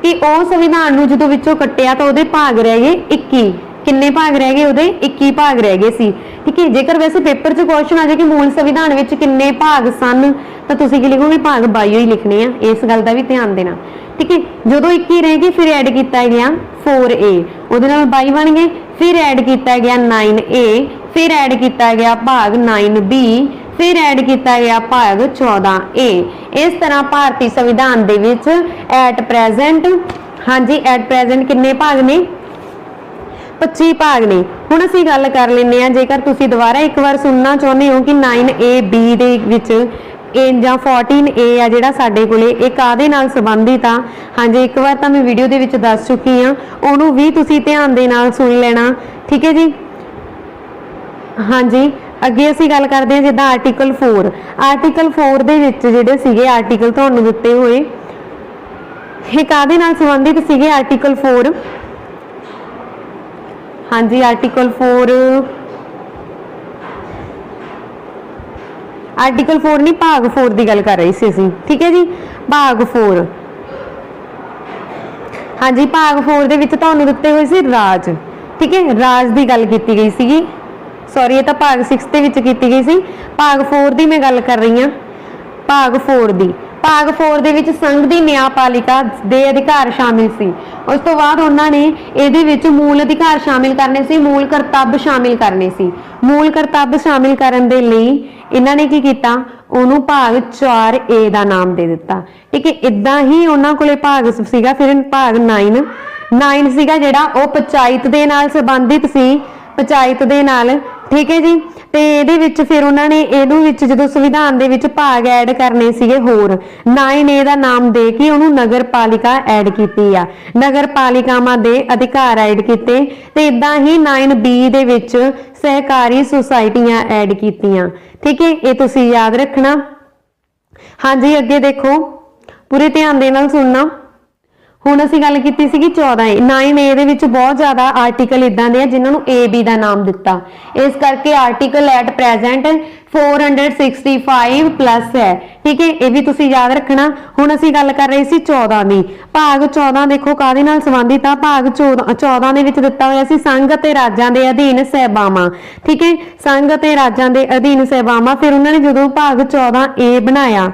कि वो संविधान नूं जदों विचों कट्टिया तो उहदे भाग रह गए 21। किन्ने भाग रह गए, उहदे 21 भाग रह गए सी। ठीक है, जेकर वैसे पेपर च क्वेश्चन आ जाए कि मूल संविधान विच किन्ने भाग सन तो तुसीं की लिखोगे भाग 22 ही लिखने आ, इस गल का भी ध्यान देना। ठीक है, जो 21 रह गए फिर ऐड किया गया 4A, उहदे नाल 22 बन गए। फिर ऐड किया गया 9A, फिर ऐड किया गया भाग 9B, फिर ऐड किया गया भाग 14A। इस तरह भारतीय संविधान दे विच एट प्रेजेंट हाँ जी एट प्रेजेंट किन्ने भाग ने, 25 भाग ने। हुण असीं गल कर लैंदे आ जेकर तुसीं दोबारा एक बार सुनना चाहुंदे हो कि 9AB दे विच 14A ਜਾਂ 14A ਆ ਜਿਹੜਾ ਸਾਡੇ कोले ਇਹ ਕਾਹਦੇ ਨਾਲ संबंधित आ। हाँ जी, एक बार तो मैं वीडियो दे विच दस चुकी हाँ, ਉਹਨੂੰ भी तुसीं ध्यान दे नाल सुन लेना। ठीक है जी। हाँ जी, ਅੱਗੇ ਅਸੀਂ ਗੱਲ ਕਰਦੇ ਹਾਂ ਜਿੱਦਾਂ ਆਰਟੀਕਲ 4। ਆਰਟੀਕਲ 4 ਦੇ ਵਿੱਚ ਜਿਹੜੇ ਸੀਗੇ ਆਰਟੀਕਲ ਤੁਹਾਨੂੰ ਦਿੱਤੇ ਹੋਏ ਇਹ ਕਾਹਦੇ ਨਾਲ ਸੰਬੰਧਿਤ ਸੀਗੇ? ਆਰਟੀਕਲ 4, हाँ जी, आर्टिकल 4 नहीं, भाग 4 की गल कर रही सी असीं। ठीक है जी, भाग 4। हाँ जी, भाग 4 दे विच तुहानूं दित्ते होए सी राज। ठीक है, राज की गल की गई सी। सॉरी, ये तो भाग 6 दे विच कीती गई सी। भाग 4 की मैं गल कर रही हाँ। भाग 4 की, भाग 4 दे विच संघ दी न्यायपालिका दे अधिकार शामिल सी। उस तो बाद उन्होंने इहदे विच मूल अधिकार शामिल करने सी, मूल करतब शामिल करने सी। मूल करतब शामिल करन दे लई इन्हां ने की कीता? उहनूं भाग 4A दा नाम दे दिता। ठीक है, इदां ही उन्हां कोले भाग सीगा। फिर भाग 9 सीगा जिहड़ा ओह पंचायत दे नाल संबंधित सी, पंचायत दे नाल। ठीक है जी। ते इहदे विच फिर उन्होंने इहदू विच जदों संविधान दे विच भाग ऐड करने सीगे होर 9A दा नाम दे के उहनूं नगर पालिका ऐड कीती आ, नगर पालिकावां दे अधिकार ऐड कीते। ते इदां ही 9B दे विच सहकारी सोसाइटियां ऐड कीतियां। ठीक है, ये तुसीं याद रखना। हाँ जी, अगे देखो, पूरे ध्यान दे नाल सुनना। हुण असीं गल कीती सीगी 14A। 9A दे विच बहुत ज़्यादा आर्टिकल इदां दे जिन्हां नूं AB दा नाम दिता, इस करके आर्टिकल एट प्रेजेंट 465 प्लस है। ठीक है, ये भी तुसीं याद रखना। हुण असीं गल कर रहे सी 14 दी। भाग 14 देखो काहदे नाल संबंधित आ। भाग 14 दे विच दिता होया सी संघ ते राज्यां दे अधीन सभावां। ठीक है, संघ ते राज्यां दे अधीन सभावां। फिर उन्होंने जदों भाग 14A बनाया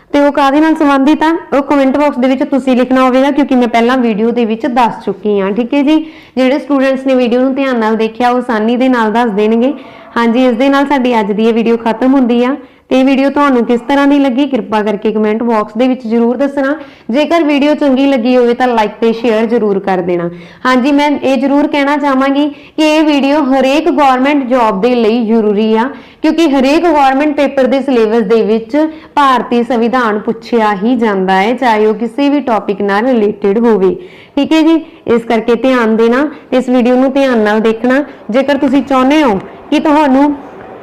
तो वह काहदे नाल संबंधित आ, वो कमेंट बॉक्स दे विच तुसीं लिखना होवेगा, क्योंकि मैं पहला वीडियो दे विच दस चुकी हाँ। ठीक है जी, जिहड़े स्टूडेंट्स ने वीडियो नूं ध्यान नाल देखिया वो आसानी दे नाल दस देणगे। हाँ जी, इस दे नाल साडी अज दी वीडियो खत्म हुंदी आ। ते वीडियो तुहानूं किस तरह की लगी कृपा करके कमेंट बॉक्स दे विच जरूर दसना। जेकर वीडियो चंगी लगी होवे तां लाइक ते शेयर जरूर कर देना। हाँ जी, मैं ये जरूर कहना चाहांगी कि ये वीडियो हरेक गौरमेंट जॉब दे लई जरूरी आ, क्योंकि हरेक गौरमेंट पेपर दे सिलेबस दे विच भारतीय संविधान पुछया ही जांदा है, चाहे वो किसी भी टॉपिक नाल रिलेटेड होवे। ठीक है जी, इस करके ध्यान देना, इस वीडियो नूं ध्यान नाल देखना। जेकर तुसीं चाहुंदे हो कि तुहानूं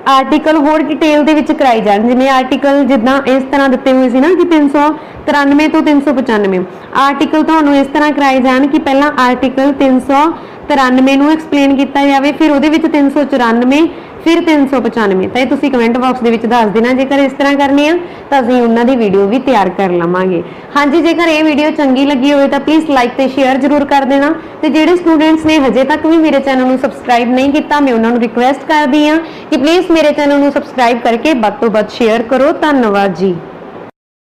आर्टिकल होर डिटेल दे विच कराई जाण, जिवें आर्टिकल जिद्दां इस तरह दिते हुए सी ना कि 393 तो 395 आर्टिकल तुहानूं इस तरह कराए जाण कि पहला आर्टिकल 393 नूं एक्सप्लेन किया जाए, फिर उहदे विच 394, फिर 395। तो तुसीं कमेंट बॉक्स दे विच दस देना जेकर इस तरह करनी है तो असीं उन्हां दी वीडियो भी तैयार कर लवांगे। हाँ जी, जेकर ये वीडियो चंगी लगी होवे तो प्लीज़ लाइक ते शेयर जरूर कर देना। तो जिहड़े स्टूडेंट्स ने हजे तक भी मेरे चैनल नूं सबसक्राइब नहीं किया, मैं उन्हां नूं रिक्वेस्ट करदी हां कि प्लीज़ मेरे चैनल नूं सबसक्राइब करके वध तों वध शेयर करो। धन्नवाद जी।